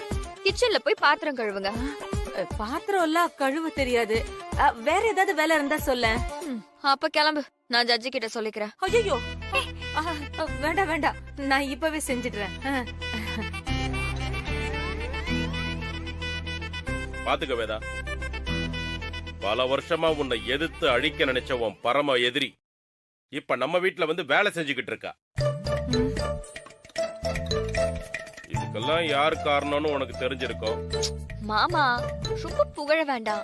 கிச்சன்ல போய் பாத்திரம் கழுவுங்க. பாத்திரம் எல்லாம் கழுவ தெரியாது. வேற ஏதாவது வேலை இருந்தா சொல்ல. அப்ப கிளம்பு, நான் ஜட்ஜி கிட்ட சொல்லிக்கிறேன். ஐயோ, வேண்டாம் வேண்டாம், நான் இப்பவே செஞ்சிடுறேன். பாத்துக்க வேதா, பல வருஷமா உன்னை எதிர்த்து அழிக்க நினைச்ச உன் பரம எதிரி இப்ப நம்ம வீட்டுல வந்து வேலை செஞ்சுக்கிட்டு இருக்கா. இதுக்கெல்லாம் யார் காரணம்னு உனக்கு தெரிஞ்சிருக்கும். மாமா, ரொம்ப புகழ வேண்டாம்.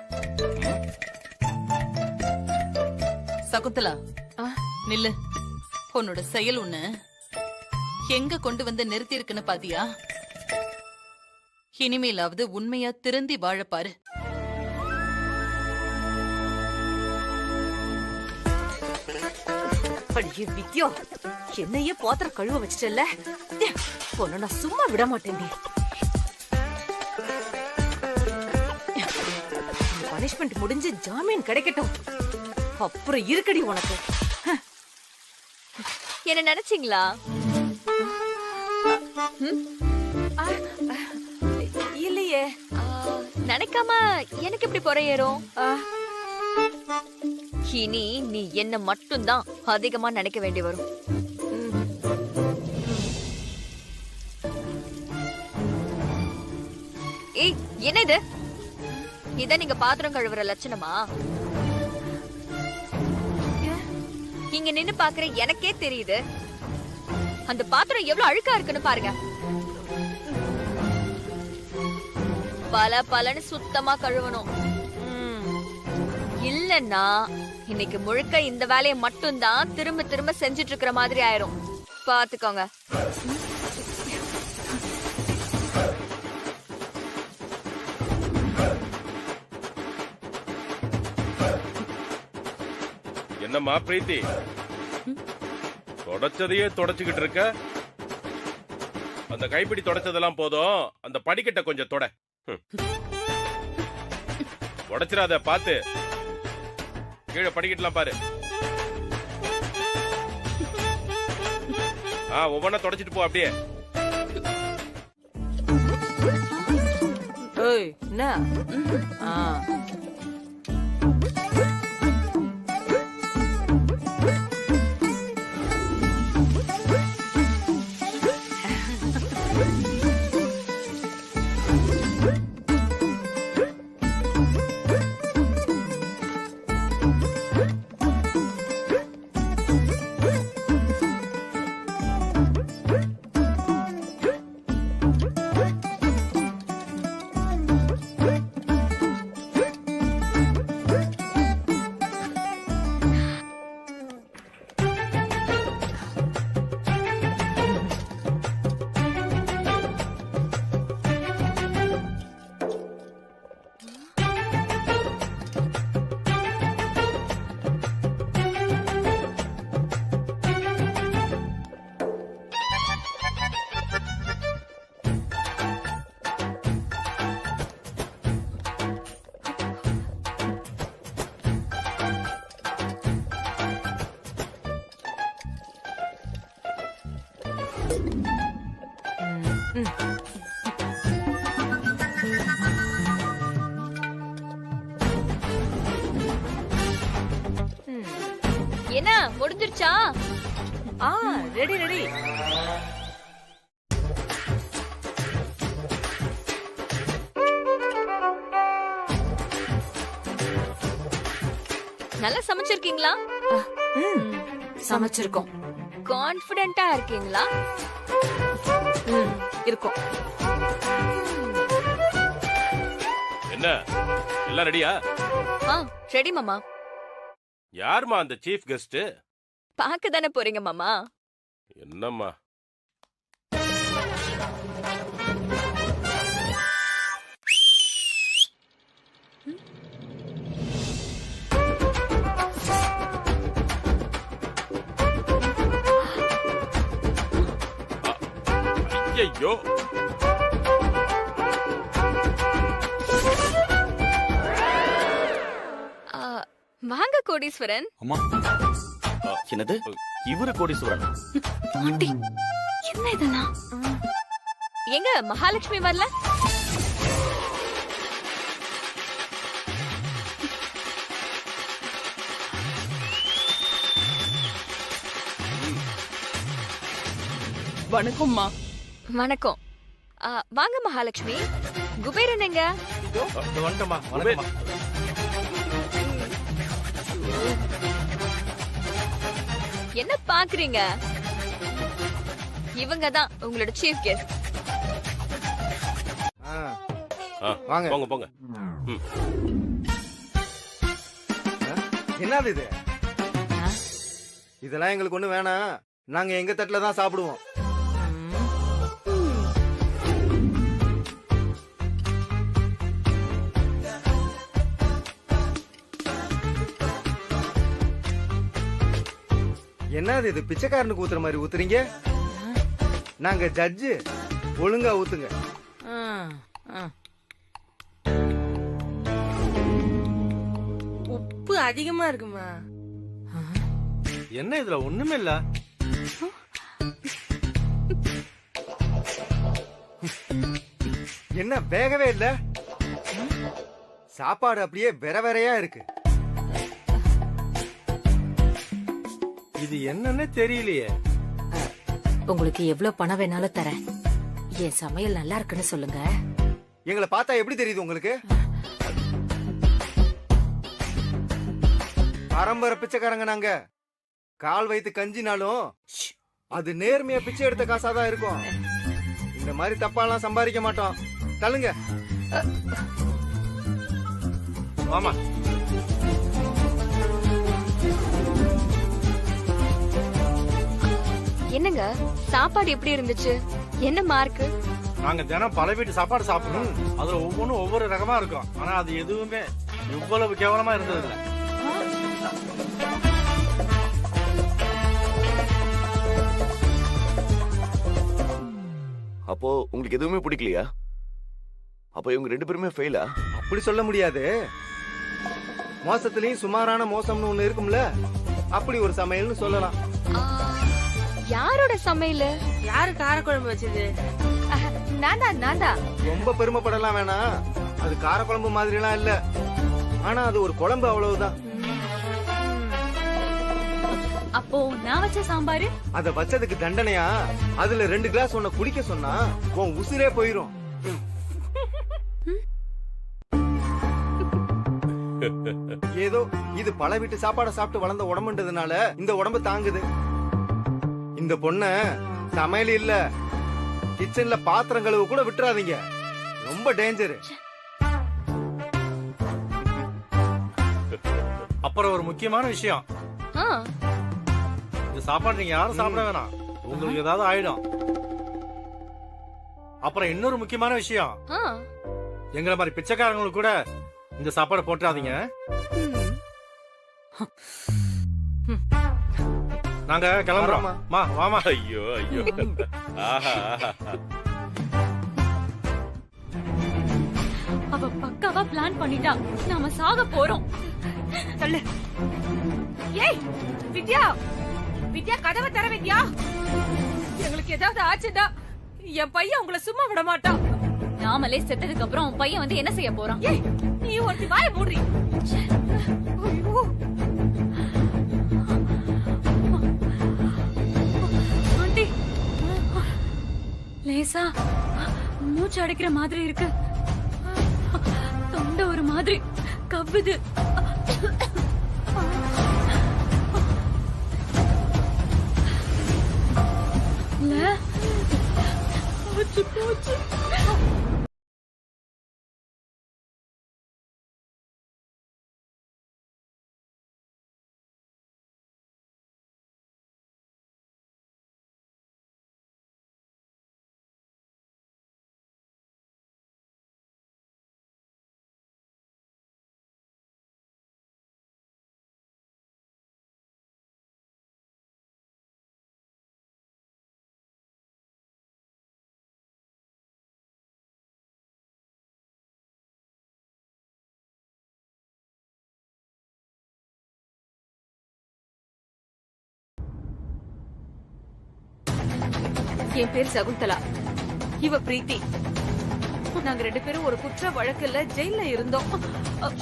சகுந்தலா, நில்லு. உன்னோட செயல் ஒண்ணு எங்க கொண்டு வந்து நிறுத்தி இருக்குன்னு பாத்தியா? இனிமேலாவது உண்மையா திருந்தி வாழப்பாரு. வித்யா, என்னையே பாத்திரம் கழுவ வச்சிட்டல, பொண்ணு நான் சும்மா விட மாட்டேன். பனிஷ்மெண்ட் முடிஞ்சு ஜாமீன் கிடைக்கட்டும், அப்புறம் இருக்கடி உனக்கு. என்ன நினைச்சீங்களா? இல்லையே. நினைக்காம எனக்கு எப்படி பொறையேறும்? இனி நீ என்ன மட்டும்தான் அதிகமா நினைக்க வேண்டி வரும். ஏய், என்ன இது? இத நீங்க பாத்திரம் கழுவுற லட்சணமா? இங்க நின்னு பாக்குற எனக்கே தெரியுது, அந்த பாத்திரம் எவ்வளவு அழுக்கா இருக்குன்னு பாருங்க. பலன்னு சுத்தமா கழுவணும். இல்லன்னா இன்னைக்கு முழுக்க இந்த வேலையை மட்டும்தான் திரும்ப திரும்ப செஞ்சுட்டு இருக்கிற மாதிரி ஆயிரும். பாத்துக்கோங்க. என்னம்மா பிரீத்தி, தொடச்சதையே தொடச்சுக்கிட்டு இருக்க? அந்த கைப்பிடி தொடச்சதெல்லாம் போதும், அந்த படிக்கட்டை கொஞ்சம் தொட. உடைச்சிடாத, பாத்து. கீழே படிக்கட்டலாம் பாரு. ஒவ்வொன்னா தொடச்சிட்டு போ அப்படியே. என்ன? என்ன முடிஞ்சிருச்சா? Ready ready. நல்லா சமைச்சிருக்கீங்களா? சமைச்சிருக்கோம். கான்ஃபிடென்ட்டா இருக்கீங்களா? இருக்கோம். என்ன எல்லாம் ரெடியா? ரெடி மாமா. யாருமா அந்த சீஃப் கெஸ்ட்? பாக்க தானே போறீங்க மாமா. என்னம்மா ஐயோ, வாங்க கோடீஸ்வரன். என்னது இவரு கோடீஸ்வரன்? ஆண்டி என்ன இதெல்லாம்? எங்க மகாலட்சுமி வரல? வணக்கம்மா. வணக்கம். வாங்க மகாலட்சுமி. குபேரன் எங்க? வந்துட்டமா. வணக்கம்மா. என்ன பாக்குறீங்க? இவங்க தான் உங்களோட சீஃப் கெஸ்ட். வாங்க போங்க போங்க. என்னது இது? இதெல்லாம் எங்களுக்கு ஒண்ணு வேணாம். நாங்க எங்க தட்டுல தான் சாப்பிடுவோம். என்னது இது? பிச்சைக்காரனுக்கு ஊத்துற மாதிரி ஊத்துறீங்க? நாங்க ஜட்ஜு, ஒழுங்கா ஊத்துங்க. உப்பு அதிகமா இருக்குமா? என்ன இதுல ஒண்ணுமே இல்ல. என்ன வேகவே இல்ல? சாப்பாடு அப்படியே வேற வேறையா இருக்கு. இது என்னன்னு தெரியலையே. உங்களுக்கு எவ்வளவு பணம் வேணாலும் தரேன். என் சமையல் நல்லா இருக்குன்னு சொல்லுங்க. எங்களை பார்த்தா எப்படி தெரியுது உங்களுக்கு? பரம்பரை பிச்சைக்காரங்க நாங்க. கால் வைத்து கஞ்சினாலும் அது நேர்மையா பிச்சை எடுத்த காசாதான் இருக்கும். இந்த மாதிரி தப்பாலாம் சம்பாதிக்க மாட்டோம். தள்ளுங்க. ஆமா. என்னங்க சாப்பாடு எப்படி இருந்துச்சு? என்ன மார்க்? நாங்க தினம் பல வீட்டு சாப்பாடு சாப்பிடுறோம். அதுல ஒவ்வொன்றும் ஒவ்வொரு ரகமா இருக்கும். ஆனா அது எதுவுமே இவ்வளவு கேவலமா இருந்தது இல்ல. அப்போ உங்களுக்கு எதுவுமே பிடிக்கலையா? அப்போ இவங்க ரெண்டு பேருமே ஃபெயிலா? அப்படி சொல்ல முடியாது. மோசத்திலயும் சுமாரான மோசம்னு ஒண்ணு இருக்கும்ல, அப்படி ஒரு சமையல்னு சொல்லலாம். யாரோட சமையல்? யாரு காரக்குழம்பு வச்சது? நான்தா. ரொம்ப பெருமைப்படலாம் வேணாம். அது காரக்குழம்பு மாதிரி எல்லாம் இல்ல. ஆனா அது ஒரு குழம்பு, அவ்வளவுதான். அப்போ நான் வச்ச சாம்பாரு? அத வச்சதுக்கு தண்டனையா அதுல 2 கிளாஸ் உன்னை குடிக்க சொன்னா உன் உசுரே போயிரும். ஏதோ இது பல வீட்டு சாப்பாட சாப்பிட்டு வளர்ந்த உடம்புன்றதுனால இந்த உடம்பு தாங்குது. இந்த பொண்ண சமையல் இல்ல, கிச்சன்ல பாத்திரம் கழுவு கூட விட்டுறாதீங்க. ரொம்ப டேஞ்சர். அப்புறம் ஒரு முக்கியமான விஷயம், இந்த சாப்பாடு நீங்க யாரும் சாப்பிட வேணாம். உங்களுக்கு ஏதாவது ஆயிடும். அப்புறம் இன்னொரு முக்கியமான விஷயம், எங்களை மாதிரி பிச்சைக்காரங்களுக்கு கூட இந்த சாப்பாடு போட்டுறாதீங்க. நாங்க கிளம்புறோம். வாமா. ஐயோ ஐயோ. ஆஹா. அவ பக்காவா பிளான் பண்ணிட்டா. நாம சாக போறோம். சொல்லு. ஏய் வித்யா, வித்யா கதவை தர வித்யா. எங்களுக்கு ஏதாவது ஆச்சுடா, என் பையன் உங்களை சும்மா விட மாட்டான். நாமளே செத்ததுக்கு அப்புறம் உன் பையன் வந்து என்ன செய்ய போறான்? ஏய் நீ ஒருத்தி வாயை மூடுறி. ஐயோ. ஆண்டி, லேசா மூச்சு அடைக்கிற மாதிரி இருக்கு. தொண்டை ஒரு மாதிரி கவ்வுது. போச்சு போச்சு. என் பேர் சகுந்தலா, இவ பிரீத்தி. நாங்க 2 பேரும் ஒரு குற்ற வழக்குல ஜெயில இருந்தோம்.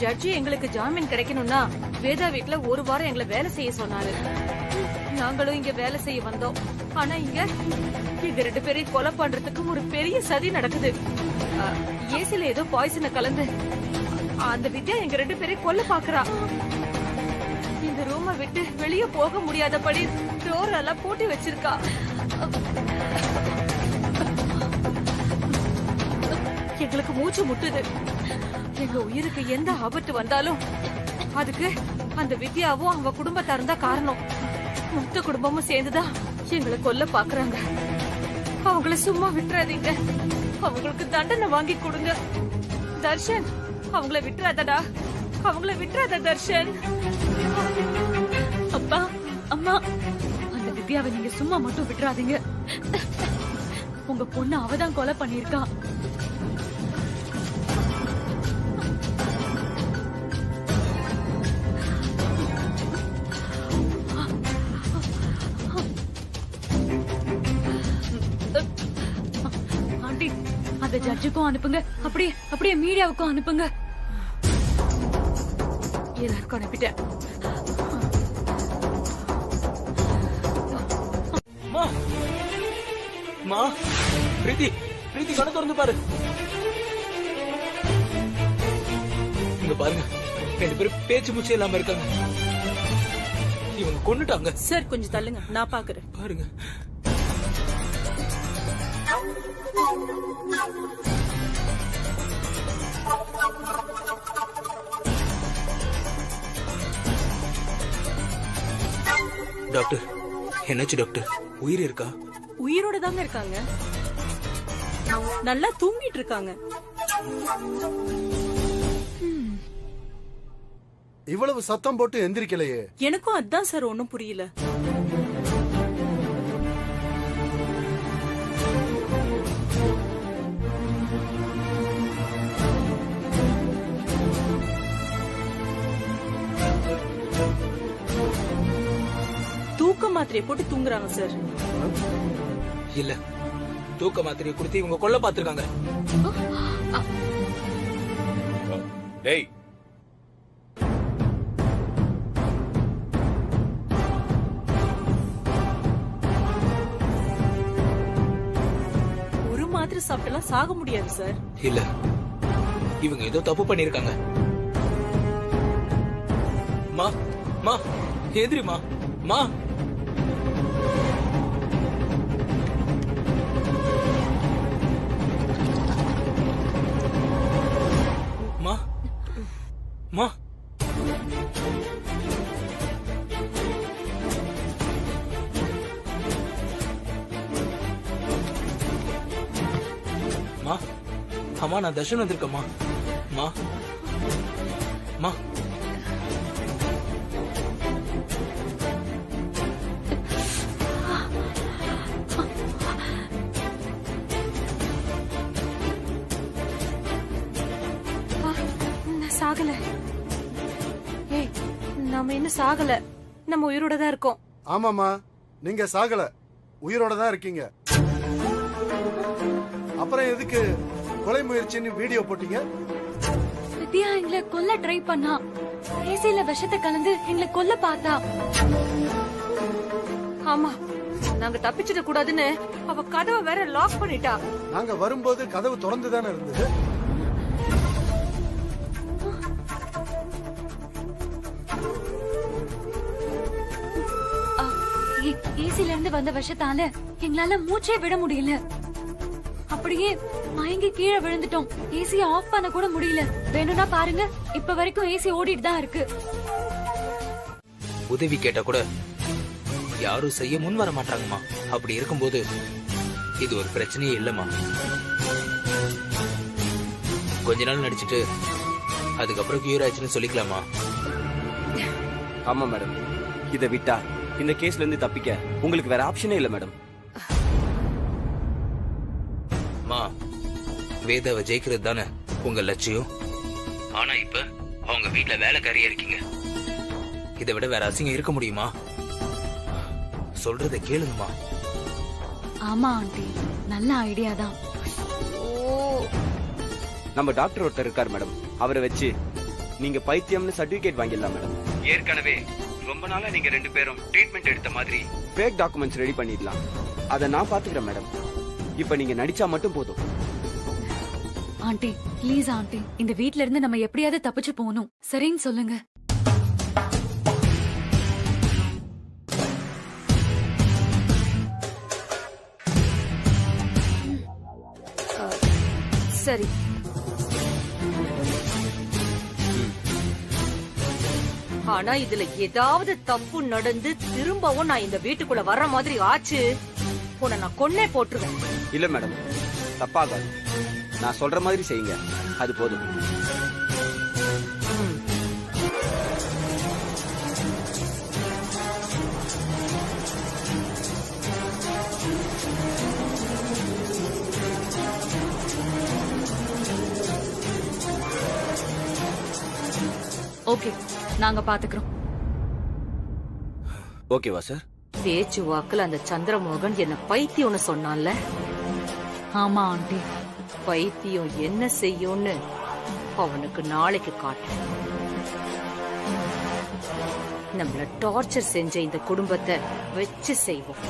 ஜட்ஜி எங்களுக்கு ஜாமீன் கிடைக்கணும்னா வேதா வீட்ல 1 வாரம் எங்களை வேலை செய்ய சொன்னாரு. நாங்களும் இங்க வேலை செய்ய வந்தோம். ஆனா இங்க எங்க 2 பேரையும் கொலை பண்றதுக்கு ஒரு பெரிய சதி நடக்குது. ஏசில ஏதோ பாய்சனை கலந்து அந்த வித்யா எங்க 2 பேரையும் கொல்ல பாக்குறா. இந்த ரூமை விட்டு வெளியே போக முடியாதபடி டோர் எல்லாம் பூட்டி வச்சிருக்கா. எங்களுக்கு மூச்சு முட்டுது. எங்க உயிருக்கு எந்த ஆபத்து வந்தாலும் அதுக்கு அந்த வித்யாவும் அவ குடும்பத்தாரும் தான் காரணம். மொத்த குடும்பமும் சேர்ந்துதான் எங்களை கொல்ல பாக்குறாங்க. அவங்கள சும்மா விட்டுறாதீங்க. அவங்களுக்கு தண்டனை வாங்கி கொடுங்க. தர்ஷன், அவங்கள விட்டுறாதடா. அவங்கள விட்டுறாத தர்ஷன். அப்பா, அம்மா, அந்த வித்யாவை நீங்க சும்மா மட்டும் விட்டுறாதீங்க. உங்க பொண்ணு அவதான் கொலை பண்ணிருக்கா. ஆண்டி, அந்த ஜட்ஜுக்கும் அனுப்புங்க. அப்படியே மீடியாவுக்கும் அனுப்புங்க. எல்லாருக்கும் அனுப்பிட்டேன். மா, பிரீத்தி கண்ண திறந்து பாரு. இங்க பாருங்க, 2 பேரும் பேச்சு மூச்சு இல்லாம இருக்காங்க. இவங்க கொன்னுட்டாங்க. சார் கொஞ்சம் தள்ளுங்க, நான் பாக்குறேன். பாருங்க. டாக்டர், என்னாச்சு டாக்டர்? உயிர் இருக்கா? உயிரோட தாங்க இருக்காங்க. நல்லா தூங்கிட்டு இருக்காங்க. இவ்வளவு சத்தம் போட்டு எந்திரிக்கலையே. எனக்கும் அதான் சார் ஒண்ணும் புரியல. தூக்க மாத்திரையை போட்டு தூங்குறாங்க சார். இல்ல, தூக்க மாத்திரையை கொடுத்து இவங்க கொல்ல பாத்துருக்காங்க. டேய், ஒரு மாத்திரை சாப்பிட்டெல்லாம் சாக முடியாது சார். இல்ல, இவங்க ஏதோ தப்பு பண்ணிருக்காங்க. மா, மா, எதிரிமா, மா. மா, மா. மா, அம்மா, நான் தர்ஷன் வந்திருக்கேம்மா. மா, மா. சாகல. ஏய், நாம இன்னும் சாகல. நம்ம உயிரோட தான் இருக்கோம். ஆமாமா, நீங்க சாகல, உயிரோட தான் இருக்கீங்க. அப்புறம் எதுக்கு கொலை முயற்சின்னு வீடியோ போட்டீங்க? வித்யா எங்களை கொல்ல ட்ரை பண்ணா. ஏசில விஷத்தை கலந்து எங்களை கொல்ல பார்த்தா. ஆமா, நாங்க தப்பிச்சிட கூடாதுன்னு அவ கதவை வேற லாக் பண்ணிட்டா. நாங்க வரும்போது கதவு திறந்து தானே இருந்தது. ஏசில இருந்து வந்த விஷத்தால எங்களால மூச்சே விட முடியல. அப்படியே மயங்கி கீழே விழுந்துட்டோம். ஏசி ஆஃப் பண்ண கூட முடியல. வேணும்னா பாருங்க, இப்ப வரைக்கும் ஏசி ஓடிட்டு தான் இருக்கு. உதவி கேட்டா கூட யாரும் செய்ய முன் வர மாட்டாங்கம்மா. அப்படி இருக்கும்போது இது ஒரு பிரச்சனையே இல்லம்மா. கொஞ்ச நாள் நடிச்சிட்டு அதுக்கப்புறம் கியூர் ஆச்சுன்னு சொல்லிக்கலாமா? ஆமா மேடம், இதை விட்டா இந்த கேஸ்ல இருந்து தப்பிக்க உங்களுக்கு வேற ஆப்ஷனே இல்ல மேடம். மா, வேதாவை ஜெயிக்கிறது தானே உங்க லட்சியம். ஆனா இப்ப அவங்க வீட்டுல வேலைக்காரியா இருக்கீங்க. இதை விட வேற அசிங்கம் இருக்க முடியுமா? சொல்றதை கேளுங்கம்மா. ஆமா ஆண்டி, நல்ல ஐடியா தான். நம்ம டாக்டர் ஒருத்தர் இருக்கார் மேடம், அவரை வச்சு நீங்க பைத்தியம்னு சர்டிபிகேட் வாங்கிடலாம் மேடம். ஏற்கனவே ரொம்ப நாளா நீங்க 2 பேரும் ட்ரீட்மெண்ட் எடுத்த மாதிரி ஃபேக் டாக்குமெண்ட்ஸ் ரெடி பண்ணிடலாம். அதை நான் பாத்துக்கிறேன் மேடம். இப்ப நீங்க நடிச்சா மட்டும் போதும். ஆண்டி ப்ளீஸ் ஆண்டி, இந்த வீட்ல இருந்து நம்ம எப்படியாவது தப்பிச்சு போகணும். சரின்னு சொல்லுங்க. சரி, ஆனா இதுல ஏதாவது தப்பு நடந்து திரும்பவும் நான் இந்த வீட்டுக்குள்ள வர்ற மாதிரி ஆச்சு, உன்னை நான் கொன்னே போட்டுருவேன். இல்ல மேடம், தப்பாகாது. நான் சொல்ற மாதிரி செய்யுங்க, அது போதும். ஓகே, நாங்க பாத்துக்கிறோம். ஓகேவா சார்? பேச்சு வாக்குல அந்த சந்திரமோகன் என்ன பைத்தியம்னு சொன்னான்ல. ஆமா ஆண்டி, பைத்தியம் என்ன செய்யும்னு அவனுக்கு நாளைக்கு காட்டு. நம்மள டார்ச்சர் செஞ்ச இந்த குடும்பத்தை வச்சு செய்வோம்.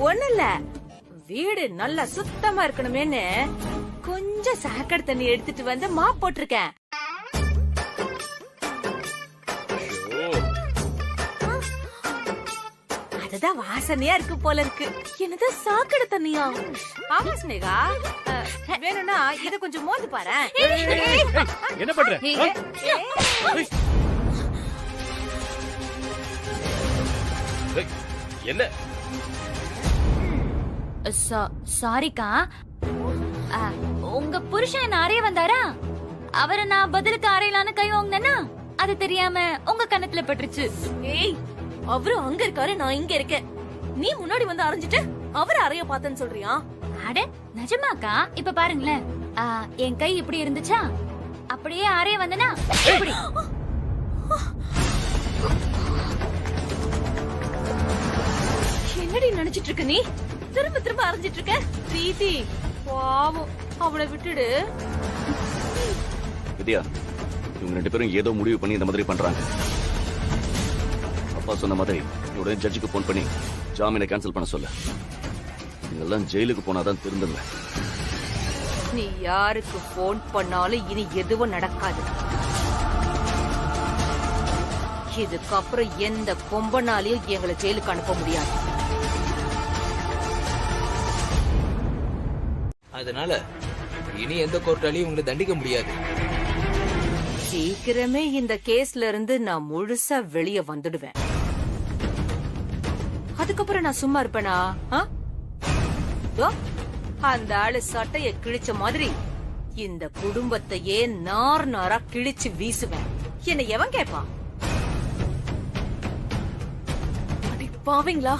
ஒண்ணுல வீடு நல்லா சுத்தமா இருக்கணுமேன்னு கொஞ்சம் சாக்கடை தண்ணி எடுத்துட்டு வந்து மாப் போட்டிருக்கேன். அதுதான் வாசனையா இருக்கு போல இருக்கு. என்னது சாக்கடை தண்ணியா? ஆமா ஸ்னேகா, வேணும்னா இத கொஞ்சம் மோந்து பாரு. என்ன பண்ற? என்ன? சாரிக்கா, உங்க புருஷன் என்ன அறைய வந்தாரா? அவரை நான் பதிலுக்கு அறையலான்னு கை வாங்கினா அது தெரியாம உங்க கண்ணத்துல பட்டுருச்சு. ஏய், அவரு அங்க இருக்காரு, நான் இங்க இருக்கேன். நீ முன்னாடி வந்து அரைஞ்சிட்டு அவரு அறைய பார்த்தேன்னு சொல்றியா? அட நிஜமாக்கா, இப்ப பாருங்களேன், என் கை இப்படி இருந்துச்சா, அப்படியே அறைய வந்தனா இப்படி. என்னடி நினைச்சிட்டு இருக்க நீ? திரும்ப திரும்ப அரைஞ்சிட்டு இருக்க. பிரீத்தி பாவம், அவளை விட்டுடு. வித்யா, இவங்க 2 பேரும் ஏதோ முடிவு பண்ணி இந்த மாதிரி பண்றாங்க. அப்பா சொன்ன மாதிரி உடனே ஜட்ஜுக்கு போன் பண்ணி ஜாமீனை கேன்சல் பண்ண சொல்ல. நீங்கெல்லாம் ஜெயிலுக்கு போனாதான் திருந்துங்க. நீ யாருக்கு போன் பண்ணாலும் இனி எதுவும் நடக்காது. இதுக்கப்புறம் எந்த கொம்பனாலையும் எங்களை ஜெயிலுக்கு அனுப்ப முடியாது. அதனால இனி எந்த கோர்ட்டாலையும் உங்களை தண்டிக்க முடியாது. சீக்கிரமே இந்த கேஸ்ல இருந்து நான் முழுசா வெளியே வந்துடுவேன். அதுக்கப்புறம் நான் சும்மா இருப்பேனா? அந்த ஆளு சட்டைய கிழிச்ச மாதிரி இந்த குடும்பத்தையே நார் நாரா கிழிச்சு வீசுவேன். என்ன எவன் கேட்பான்? பாவீங்களா,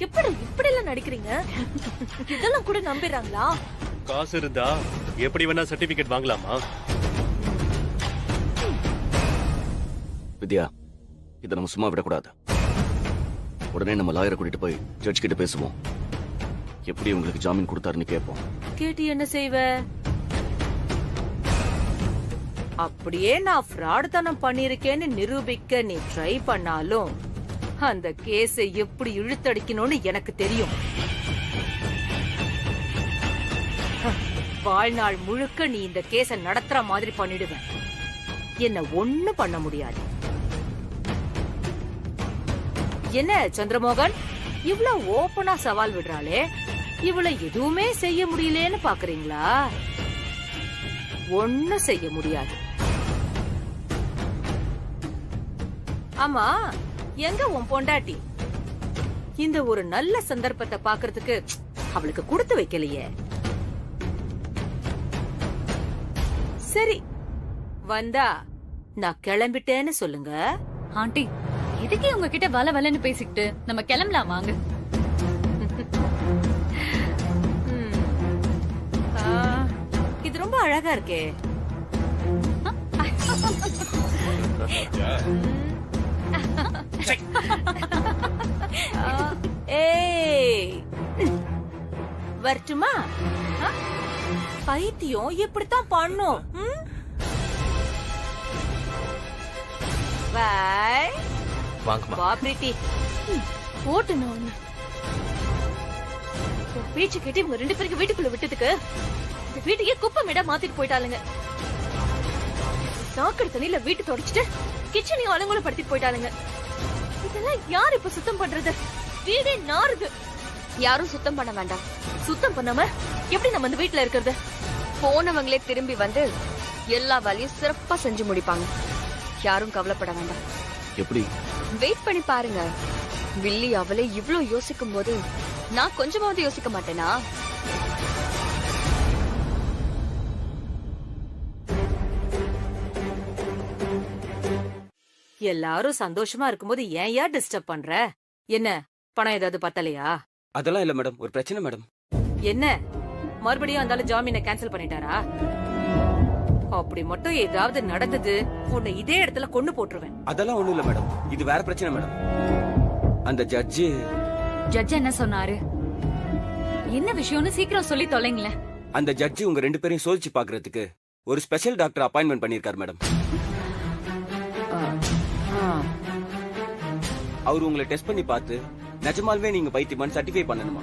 எப்படி இப்படி எல்லாம் நடிக்கிறீங்க? இதெல்லாம் கூட நம்பிடுறாங்களா? காசு இருந்தா எப்படி வேணா சர்டிபிகேட் வாங்கலாமா? வித்யா, இதை நம்ம சும்மா விடக்கூடாது. உடனே நம்ம லாயரை கூட்டிட்டு போய் ஜட்ஜ் கிட்ட பேசுவோம். எப்படி உங்களுக்கு ஜாமீன் கொடுத்தாருன்னு கேட்போம். கேட்டு என்ன செய்வ? அப்படியே நான் ஃப்ராடுத்தனம் பண்ணிருக்கேன்னு நிரூபிக்க நீ ட்ரை பண்ணாலும் அந்த கேஸை எப்படி இழுத்தடிக்கணும்னு எனக்கு தெரியும். வாழ்நாள் முழுக்க நீ இந்த கேஸை நடத்துற மாதிரி பண்ணிடுவேன். என்ன ஒண்ணு பண்ண முடியாது. என்ன சந்திரமோகன், இவ்ளோ ஓபனா சவால் விடுறாளே, இவள எதுவுமே செய்ய முடியலன்னு பாக்குறீங்களா? ஒண்ணு செய்ய முடியாது. ஆமா, எங்க உன் பொண்டாட்டி? இந்த ஒரு நல்ல சந்தர்ப்பத்தை பாக்குறதுக்கு அவளுக்கு கொடுத்து வைக்கலையே. சரி, வந்தா நான் கிளம்பிட்டேன்னு சொல்லுங்க. ஆண்டி, எதுக்கு உங்ககிட்ட வல வலன்னு பேசிக்கிட்டு? நம்ம கிளம்பலாம் வாங்க. இது ரொம்ப அழகா இருக்கே. ஏய், வரட்டுமா? பைத்தியம் இப்படித்தான் பண்ணும். பாய். வாங்கம்மா. வா பிரீத்தி. ஓட்டுனா ஒண்ணு பேச்சு கேட்டு இவங்க 2 பேருக்கு வீட்டுக்குள்ள விட்டதுக்கு இந்த வீட்டையே குப்பை மேடா மாத்திட்டு போயிட்டாளுங்க. சாக்கடை தண்ணியில வீட்டு தொடச்சிட்டு கிச்சனையும் அலங்கோலம் படுத்திட்டு போயிட்டாளுங்க. இதெல்லாம் யார் இப்ப சுத்தம் பண்றது? வீடே நாறுது. யாரும் சுத்தம் பண்ண வேண்டாம். சுத்தம் பண்ணாம எப்படி நம்ம இந்த வீட்டுல இருக்கிறது? போனவங்களே திரும்பி வந்து எல்லா வேலையும் சிறப்பா செஞ்சு முடிப்பாங்க. யாரும் கவலைப்பட வேண்டாம். எப்படி? வெயிட் பண்ணி பாருங்க. வில்லி அவளே இவ்ளோ யோசிக்கும் போது நான் கொஞ்சமாவது யோசிக்க மாட்டேனா? எல்லாரும் சந்தோஷமா இருக்கும்போது ஏன் யார் டிஸ்டர்ப் பண்ற? என்ன பணம் ஏதாவது பத்தலையா? அதெல்லாம் இல்ல மேடம், ஒரு பிரச்சனை மேடம். என்ன மறுபடியும் அந்த ஜாமீனை கேன்சல் பண்ணிட்டாரா? அப்படி மட்டும் ஏதாவது நடந்தது உன்னை இதே இடத்துல கொண்டு போட்டுருவேன். அதெல்லாம் ஒண்ணும் இல்ல மேடம், இது வேற பிரச்சனை மேடம். அந்த ஜட்ஜ் என்ன சொன்னாரு? என்ன விஷயம்னு சீக்கிரம் சொல்லி தொலைங்களேன். அந்த ஜட்ஜ் உங்க 2 பேரையும் சோதிச்சு பாக்குறதுக்கு ஒரு ஸ்பெஷல் டாக்டர் அப்பாயின்மெண்ட் பண்ணிருக்காரு மேடம். அவர் உங்களை டெஸ்ட் பண்ணி பார்த்து நிஜமாலுமே நீங்க பைத்தியமான்னு சர்டிஃபை பண்ணணுமா?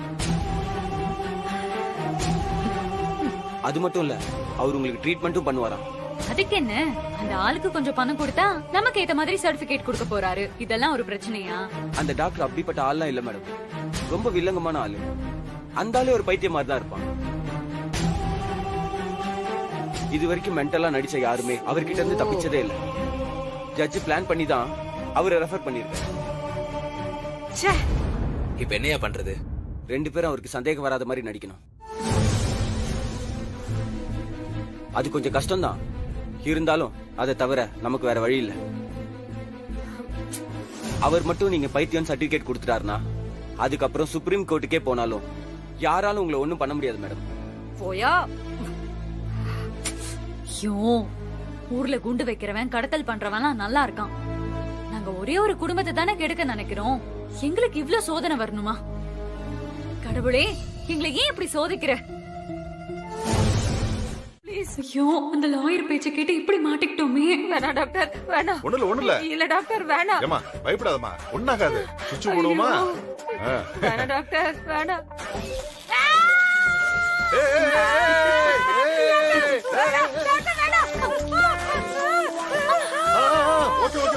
அது மட்டும் இல்ல, அவர் உங்களுக்கு ட்ரீட்மெண்ட்டும் பண்ணுவாராம். அதுக்கு என்ன, அந்த ஆளுக்கு கொஞ்சம் பணம் கொடுத்தா நமக்கு ஏத்த மாதிரி சர்டிபிகேட் கொடுக்க போறாரு. இதெல்லாம் ஒரு பிரச்சனையா? அந்த டாக்டர் அப்படிப்பட்ட ஆள்லாம் இல்ல மேடம், ரொம்ப வில்லங்கமான ஆளு. அந்த ஆளே ஒரு பைத்தியம் மாதிரி தான் இருப்பான். இது வரைக்கும் மென்டலா நடிச்ச யாருமே அவர்கிட்ட இருந்து தப்பிச்சதே இல்ல. ஜட்ஜ் பிளான் பண்ணி தான் அவரை ரெஃபர் பண்ணிருக்காரு. இப்ப என்னையா பண்றது? 2 பேரும் அவருக்கு சந்தேகம் வராத மாதிரி நடிக்கணும். அது கொஞ்சம் கஷ்டம்தான், இருந்தாலும் அதை தவிர நமக்கு வேற வழி இல்ல. அவர் மட்டும் நீங்க பைத்தியம் சர்டிபிகேட் கொடுத்துட்டாருனா அதுக்கப்புறம் சுப்ரீம் கோர்ட்டுக்கே போனாலும் யாராலும் உங்களை ஒண்ணும் பண்ண முடியாது மேடம். போயா. ஐயோ, ஊர்ல குண்டு வைக்கிறவன் கடத்தல் பண்றவன் நல்லா இருக்கான். நாங்க ஒரே ஒரு குடும்பத்தை தானே கெடுக்க நினைக்கிறோம். எங்களுக்கு இவ்ளோ சோதனை வரணுமா? கடவுளே, எங்களை ஏன் இப்படி சோதிக்கிற? ஐயோ, அந்த லாயர் பேச்ச கேட்டு இப்படி மாட்டிக்கிட்டோமே. வேணாம் டாக்டர், வேணாம். ஒண்ணுல இல்ல டாக்டர், வேணாம். ஏமா பயப்படாதம்மா, ஒண்ணாகாது. சுச்சு போடுவோமா? வேணாம் டாக்டர், வேணாம்.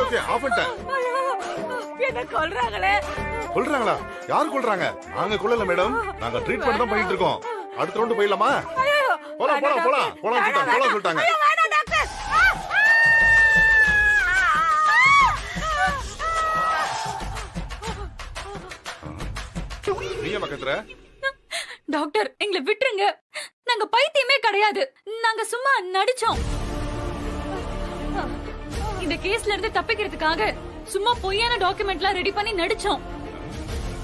ஓகே ஆஃப் பண்ணிட்டேன். என்ன கொல்றாங்களே? கொல்றாங்களா? யார் கொல்றாங்க? நாங்க கொல்லல மேடம், நாங்க ட்ரீட்மெண்ட் தான் பண்ணிட்டு இருக்கோம். அடுத்த ரவுண்ட் போயிடலாமா? போலாம் சொல்லிட்டாங்க. டாக்டர், எங்களை விட்டுருங்க. நாங்க பைத்தியமே கிடையாது. நாங்க சும்மா நடிச்சோம். இந்த கேஸ்ல இருந்து தப்பிக்கிறதுக்காக சும்மா பொய்யான டாக்குமெண்ட்லாம் ரெடி பண்ணி நடிச்சோம்.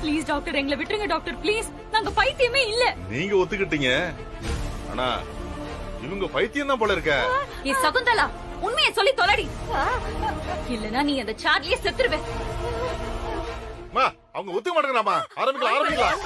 ப்ளீஸ் டாக்டர், எங்களை விட்டுருங்க டாக்டர், ப்ளீஸ். நாங்க பைத்தியமே இல்ல. நீங்க ஒத்துக்கிட்டீங்க, ஆனா இவங்க பைத்தியம் தான் போல இருக்க. ஏ சகுந்தலா, உண்மையை சொல்லி தொலைடி. இல்லனா நீ அந்த சார்லியே செத்துருவே. மா, அவங்க ஒத்துக்க மாட்டேங்கறாமா? ஆரம்பிக்கலாம்.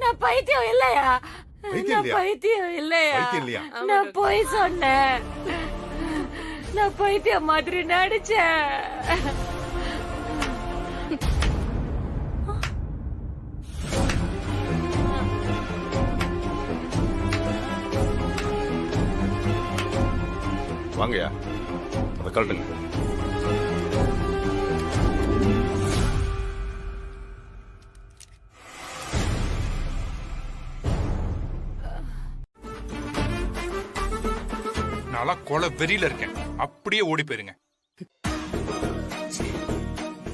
நான் பைத்தியம் இல்லையா? நான் போய் சொன்னேன். நான் பைத்தியம் மாதிரி நடிச்சேன். வாங்கயா அதை கழட்டுங்க. நாளா கொலை வெறியில இருக்கேன், அப்படியே ஓடி போயிருங்க.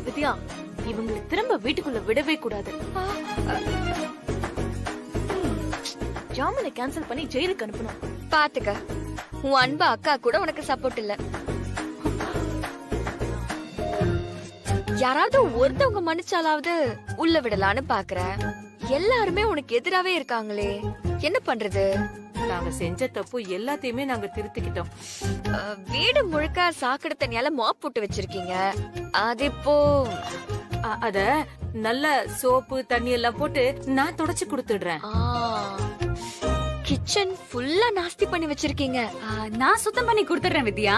வித்யா, இவங்களை திரும்ப வீட்டுக்குள்ள விடவே கூடாது. ஜாமீனை கேன்சல் பண்ணி ஜெயிலுக்கு அனுப்பணும். பாத்துக்க, உன் அன்பு அக்கா கூட உனக்கு சப்போர்ட் இல்ல. யாராவது ஒருத்தவங்க மன்னிச்சாலாவது உள்ள விடலான்னு பாக்குற. எல்லாருமே உனக்கு எதிராவே இருக்காங்களே, என்ன பண்றது? நாங்க செஞ்ச தப்பு எல்லாத்தையுமே நாங்க திருத்திக்கிட்டோம். வீடு முழுக்க சாக்கடை தண்ணியால மாப் போட்டு வச்சிருக்கீங்க. அது இப்போ அத நல்ல சோப்பு தண்ணி எல்லாம் போட்டு நான் தொடச்சு கொடுத்துடுறேன். கிச்சன் ஃபுல்லா நாஸ்தி பண்ணி வச்சிருக்கீங்க. நான் சுத்தம் பண்ணி கொடுத்துறேன் வித்யா.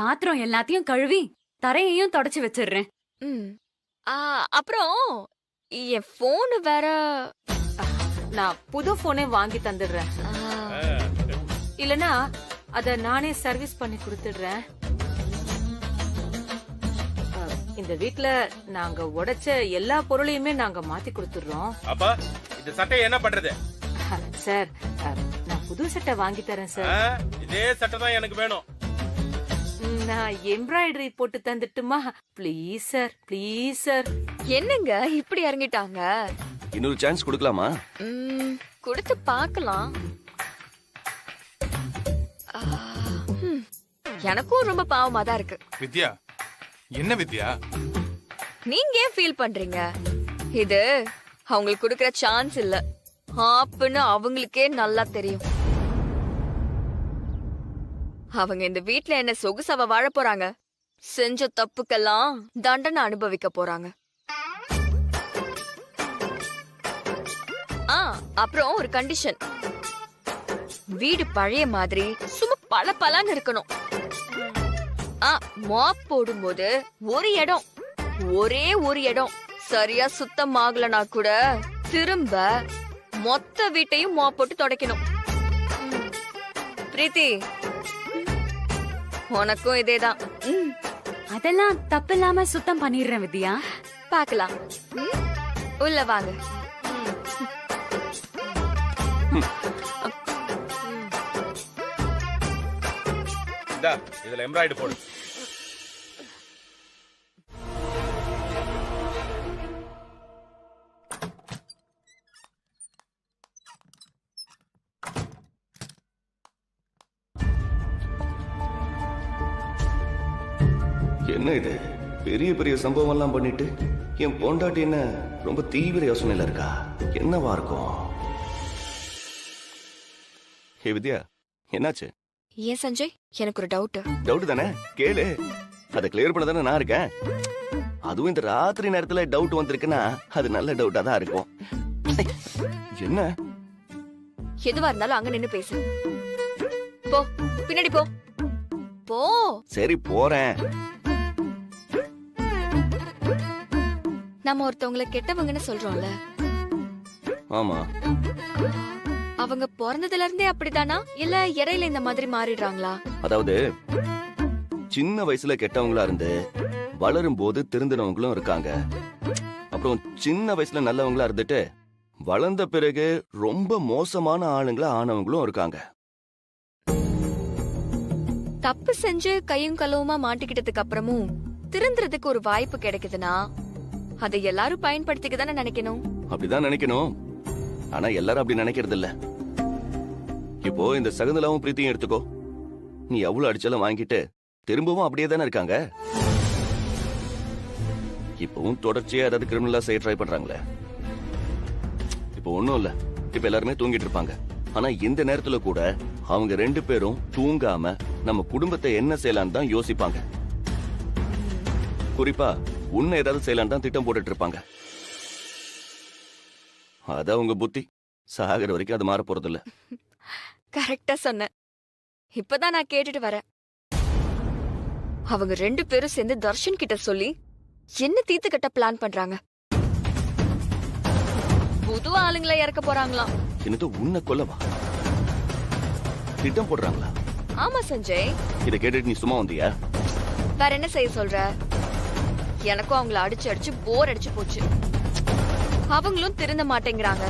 பாத்திரம் எல்லாத்தையும் கழுவி தரையையும் தொடச்சு வச்சிடுறேன். அப்புறம் என் போன் வேற, நான் புது போனே வாங்கி தந்துடுறேன். இல்லனா அத நானே சர்வீஸ் பண்ணி கொடுத்துடுறேன். இந்த வீட்ல நாங்க உடைச்ச எல்லா பொருளையுமே நாங்க மாத்தி கொடுத்துடுறோம். அப்பா இந்த சட்டையை என்ன பண்றது? சார், நான் புது சட்டை வாங்கி தரேன் சார். இதே சட்டை தான் எனக்கு வேணும். நான் எம்ப்ராய்டரி போட்டு தந்துட்டுமா? Please sir, please sir. என்னங்க இப்படி இறங்கிட்டாங்க? இன்னொரு சான்ஸ் கொடுக்கலாமா? கொடுத்து பார்க்கலாம். எனக்கும் ரொம்ப பாவமா தான் இருக்கு. வித்யா, என்ன வித்யா? நீங்க ஏன் ஃபீல் பண்றீங்க? இது அவங்களுக்கு கொடுக்கற சான்ஸ் இல்ல ஆப்புன்னு அவங்களுக்கே நல்லா தெரியும். அவங்க இந்த வீட்ல என்ன சொகுசவ வாழ போறாங்க. செஞ்ச தப்புக்கெல்லாம் தண்டனை அனுபவிக்க போறாங்க. அப்புறம் ஒரு கண்டிஷன், வீடு பழைய மாதிரி சும்மா பளபளன்னு இருக்கணும். மாப் போடும்போது ஒரே ஒரு இடம் சரியா சுத்தம் ஆகலனா கூட திரும்ப மொத்த வீட்டையும் மாப் போட்டு துடைக்கணும். பிரீத்தி, உனக்கும் இதேதான். அதெல்லாம் தப்பு இல்லாம சுத்தம் பண்ணிடுறேன் வித்யா. பாக்கலாம், உள்ள வாங்க. இதுல எம்ப்ராய்டரி போடு. என்ன இது, பெரிய பெரிய சம்பவம் எல்லாம் பண்ணிட்டு என் பொண்டாட்டி என்ன ரொம்ப தீவிர யோசனையில இருக்கா? என்னவா இருக்கும்? ஹே வித்யா, என்னாச்சு? ஏன் சஞ்சய், எனக்கு ஒரு டவுட். டவுட் தானே, கேளு. அதை கிளியர் பண்ண தானே நான் இருக்கேன். அதுவும் இந்த ராத்திரி நேரத்துல டவுட் வந்திருக்குன்னா அது நல்ல டவுட்டா தான் இருக்கும். என்ன? எதுவா இருந்தாலும் அங்க நின்னு பேசு. போ, பின்னாடி போ. போ. சரி போறேன். நம்ம ஒருத்தவங்களை கெட்டவங்கன்னு சொல்றோம்ல, ஆமா, அவங்க பிறந்ததுல இருந்தே அப்படித்தானா இல்ல இடையில இந்த மாதிரி மாறிடுறாங்களா? அதாவது சின்ன வயசுல கெட்டவங்களா இருந்து வளரும் போது திருந்தினவங்களும் இருக்காங்க. அப்புறம் சின்ன வயசுல நல்லவங்களா இருந்துட்டு வளர்ந்த பிறகு ரொம்ப மோசமான ஆளுங்களா ஆனவங்களும் இருக்காங்க. தப்பு செஞ்சு கையும் களவுமா மாட்டிக்கிட்டதுக்கு அப்புறமும் திருந்துறதுக்கு ஒரு வாய்ப்பு கிடைக்குதுன்னா அதை எல்லாரும் பயன்படுத்திக்க தானே நினைக்கணும். அப்படிதான் நினைக்கணும். ஆனா எல்லாரும் அப்படி நினைக்கிறது இல்ல. இப்போ இந்த சகுந்தலாவும் பிரீத்தியும் எடுத்துக்கோ. நீ எவ்வளவு அடிச்சாலும் வாங்கிட்டு திரும்பவும் அப்படியே தானே இருக்காங்க. இப்பவும் தொடர்ச்சியா ஏதாவது கிரிமினலா செய்ய ட்ரை பண்றாங்களே. இப்போ ஒண்ணும் இல்ல, இப்ப எல்லாருமே தூங்கிட்டு இருப்பாங்க. ஆனா இந்த நேரத்துல கூட அவங்க 2 பேரும் தூங்காம நம்ம குடும்பத்தை என்ன செய்யலான்னு தான் யோசிப்பாங்க. குறிப்பா உன்னை ஏதாவது செய்யலான்னு தான் திட்டம் போட்டுட்டு இருப்பாங்க. அதான் உங்க புத்தி. சாகர வரைக்கும் அது மாற போறது இல்ல. கரெக்டா சொன்ன. இப்பதான் நான் கேட்டுட்டு வரேன். அவங்க 2 பேரும் சேர்ந்து தர்ஷன் கிட்ட சொல்லி என்ன தீத்து கட்ட பிளான் பண்றாங்க. புது ஆளுங்களை இறக்க போறாங்களாம். என்னது உன்னை கொல்லவா? திட்டம் போடுறாங்களா? ஆமா சஞ்சய். இத கேட்டுட்டு நீ சும்மா வந்தியா? வேற என்ன செய்ய சொல்ற? எனக்கும் அவங்கள அடிச்சு போர் அடிச்சு போச்சு. அவங்களும் திருந்த மாட்டேங்கிறாங்க.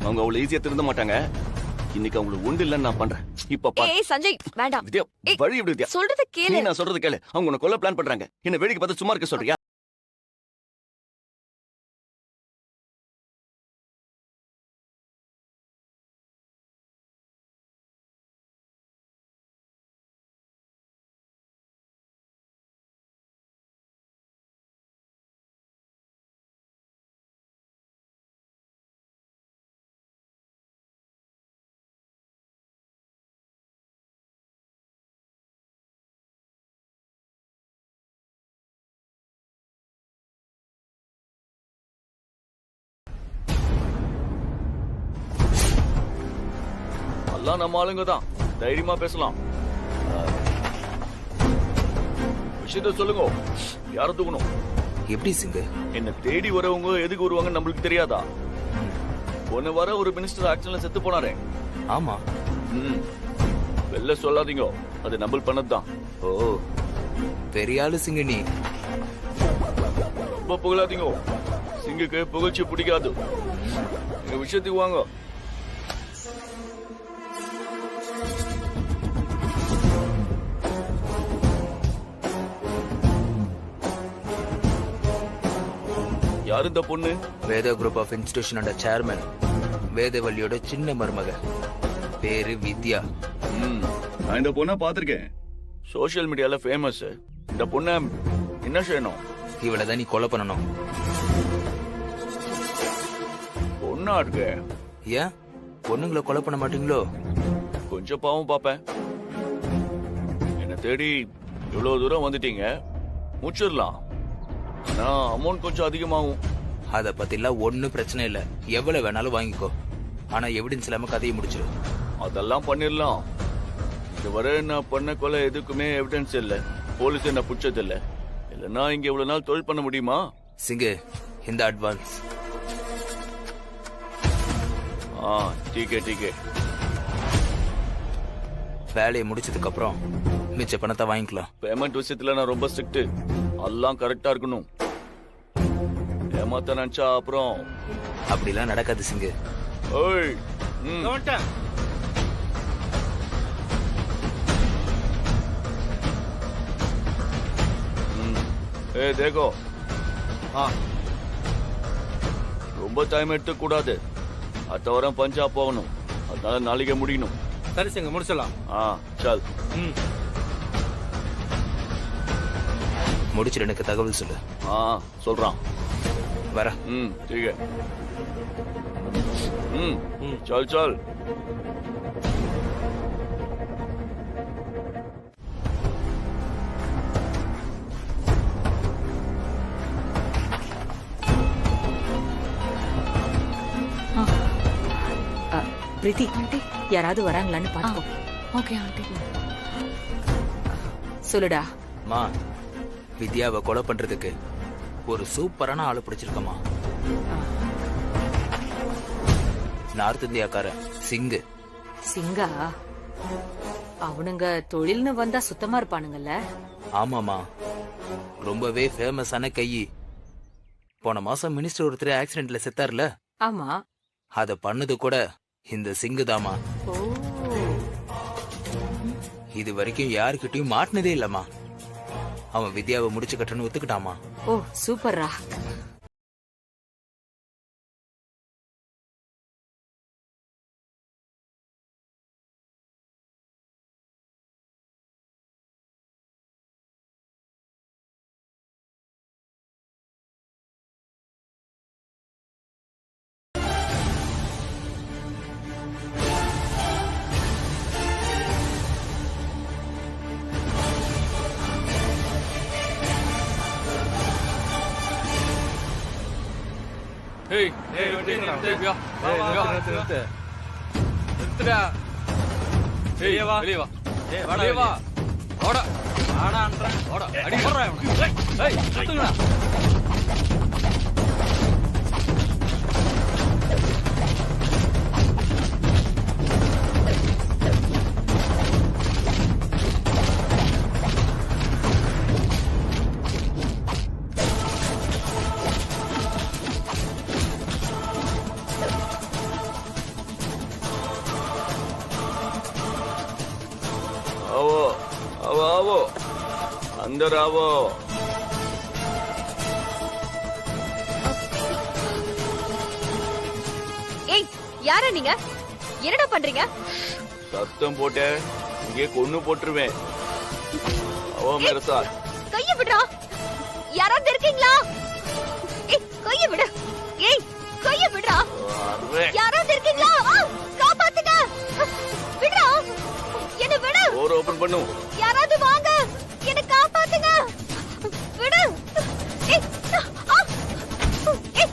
அவங்க அவ்வளவு ஈஸியா திருந்த மாட்டாங்க. இன்னைக்கு அவங்களுக்கு ஒன்று இல்லைன்னு நான் பண்றேன். இப்ப ஏய் சஞ்சய் வேண்டாம். வித்யா வழி எப்படி வித்யா? சொல்றது கேளு. நான் சொல்றது கேளு. அவங்க உன்னை கொல்ல பிளான் பண்றாங்க. என்ன வேடிக்கை பார்த்து சும்மா இருக்க சொல்றியா? எல்லாம் நம்ம ஆளுங்க தான். தைரியமா பேசலாம். விஷயத்த சொல்லுங்க. யார தூக்கணும்? எப்படி சிங்க? என்ன தேடி வரவங்க எதுக்கு வருவாங்க நம்மளுக்கு தெரியாதா? போன வர ஒரு மினிஸ்டர் ஆக்சிடென்ட்ல செத்து போனாரே. ஆமா. வெளில சொல்லாதீங்க. அது நம்ம பண்ணதுதான். ஓ பெரிய ஆளு சிங்க நீ. ரொம்ப புகழாதீங்க. சிங்குக்கு புகழ்ச்சி பிடிக்காது. எங்க விஷயத்துக்கு வாங்க. யாரு இந்த பொண்ணு? வேதா குரூப் ஆஃப் இன்ஸ்டிடியூஷனோட சேர்மன் வேதவல்லியோட சின்ன மருமக. பேரு வித்யா. நான் இந்த பொண்ணை பாத்திருக்கேன். சோசியல் மீடியால ஃபேமஸ். இந்த பொண்ணை என்ன செய்யணும்? இவளதான் நீ கொலை பண்ணணும். பொண்ணா இருக்கு. ஏன் பொண்ணுங்களை கொலை பண்ண மாட்டீங்களோ? கொஞ்சம் பாவம் பாப்பேன். என்ன தேடி இவ்வளவு தூரம் வந்துட்டீங்க. முடிச்சிடலாம். ஆனா அமௌண்ட் கொஞ்சம் அதிகமாகும். அத பத்திலாம் ஒன்னும் பிரச்சனை இல்ல. எவ்வளவு வேணாலும் வாங்கிக்கோ. ஆனா எவிடன்ஸ் இல்லாம கதையை முடிச்சிரு. அதெல்லாம் பண்ணிடலாம். இதுவரை நான் பண்ண கொலை எதுக்குமே எவிடன்ஸ் இல்ல. போலீஸ் என்ன புடிச்சது இல்ல. இல்லன்னா இங்க இவ்வளவு நாள் தொழில் பண்ண முடியுமா? சிங்கு இந்த அட்வான்ஸ். டீக்கே. வேலையை முடிச்சதுக்கு அப்புறம் மிச்ச பணத்தை வாங்கிக்கலாம். பேமெண்ட் விஷயத்துல நான் ரொம்ப ஸ்ட்ரிக்ட். எல்லாம் கரெக்டா இருக்கணும். ஏமாத்த நினைச்சா அப்புறம் அப்படிலாம் நடக்காது சிங்கு. ஓய் தேகோ. ரொம்ப டைம் எடுத்துக்க கூடாது. அடுத்த வாரம் பஞ்சாப் போகணும். அதனால நாளைக்கே முடியணும். சரி சிங்க முடிச்சலாம். சல். முடிச்சுட்டு எனக்கு தகவல் சொல்லு. சொல்றான். வர. ठीक है. चल. பிரீத்தி யாராவது வராங்களான்னு பாத்துக்கோ. Okay aunty. சொல்லுடா. மா வித்யாவை கொலை பண்றதுக்கு ஒரு சூப்பரான ஆளு பிடிச்சிருக்கமா. நார்த் இந்தியாக்கார சிங்கு. சிங்கா? அவனுங்க தொழில்னு வந்தா சுத்தமா இருப்பானுங்கல்ல? ஆமாமா, ரொம்பவே ஃபேமஸான கையி. போன மாசம் மினிஸ்டர் ஒருத்தர் ஆக்சிடென்ட்ல செத்தார்ல? ஆமா. அத பண்ணது கூட இந்த சிங்கு தாமா. இது வரைக்கும் யாருக்கிட்டையும் மாட்டினதே இல்லம்மா. அவன் வித்யாவை முடிச்சு கட்டணும் ஒத்துக்கிட்டாமா. ஓ சூப்பர்ரா. நிறுத்துடா. வெளியே வா. வா ஓட ஆடான்றேன் ஓட அடி போடுறா இவனை. ஏய் சுத்துங்கடா. आवो आवो आवो अंदर आवो ஏய் யாரா நீங்க என்னடா பண்றீங்க சத்தம் போட்டே இங்கே கொன்னு போட்டுருவேன் आवो मेरे साथ கைய விடுடா யாராவது இருக்கீங்களா ஏய் கைய விடு ஏய் கைய விடுடா अरे யாராவது இருக்கீங்களா காப்பாத்துங்க விடுடா என்ன விடு डोर ओपन பண்ணு யாராவது வாங்க என்ன காப்பாத்துங்க விடு ஏய் ஏய்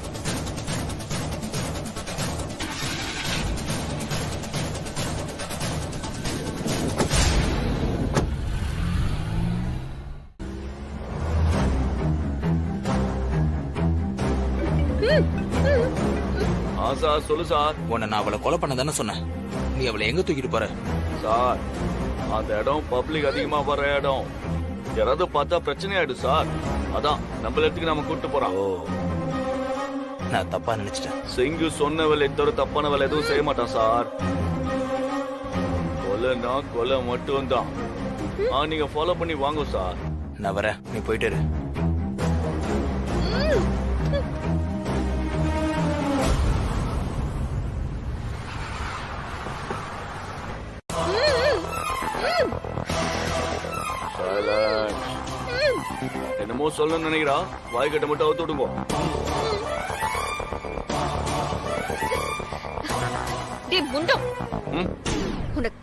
हाँ சார் சொல்லு சார் உன்னை நான் அவளை கொலை பண்ண தானே சொன்னேன் நீ அவளை எங்க தூக்கிட்டு போற சார் அந்த இடம் பப்ளிக் அதிகமா வர்ற இடம் யாராவது பார்த்தா பிரச்சனை ஆயிடும் சார் அதான் நம்ம இடத்துக்கு நம்ம கூட்டு போறோம் நான் தப்பா நினைச்சிட்டேன் சிங்கு சொன்ன வேலை தவிர தப்பான வேலை எதுவும் செய்ய மாட்டான் சார் கொலைனா கொலை மட்டும் தான் நீங்க ஃபாலோ பண்ணி வாங்க சார் நான் வரேன் நீ போயிட்டு இரு என்னமோ சொல்லணும்னு நினைக்கிறா வாய்க்கட்டை மட்டும் அவுத்து விடுங்க டேய் முண்டம் உனக்கு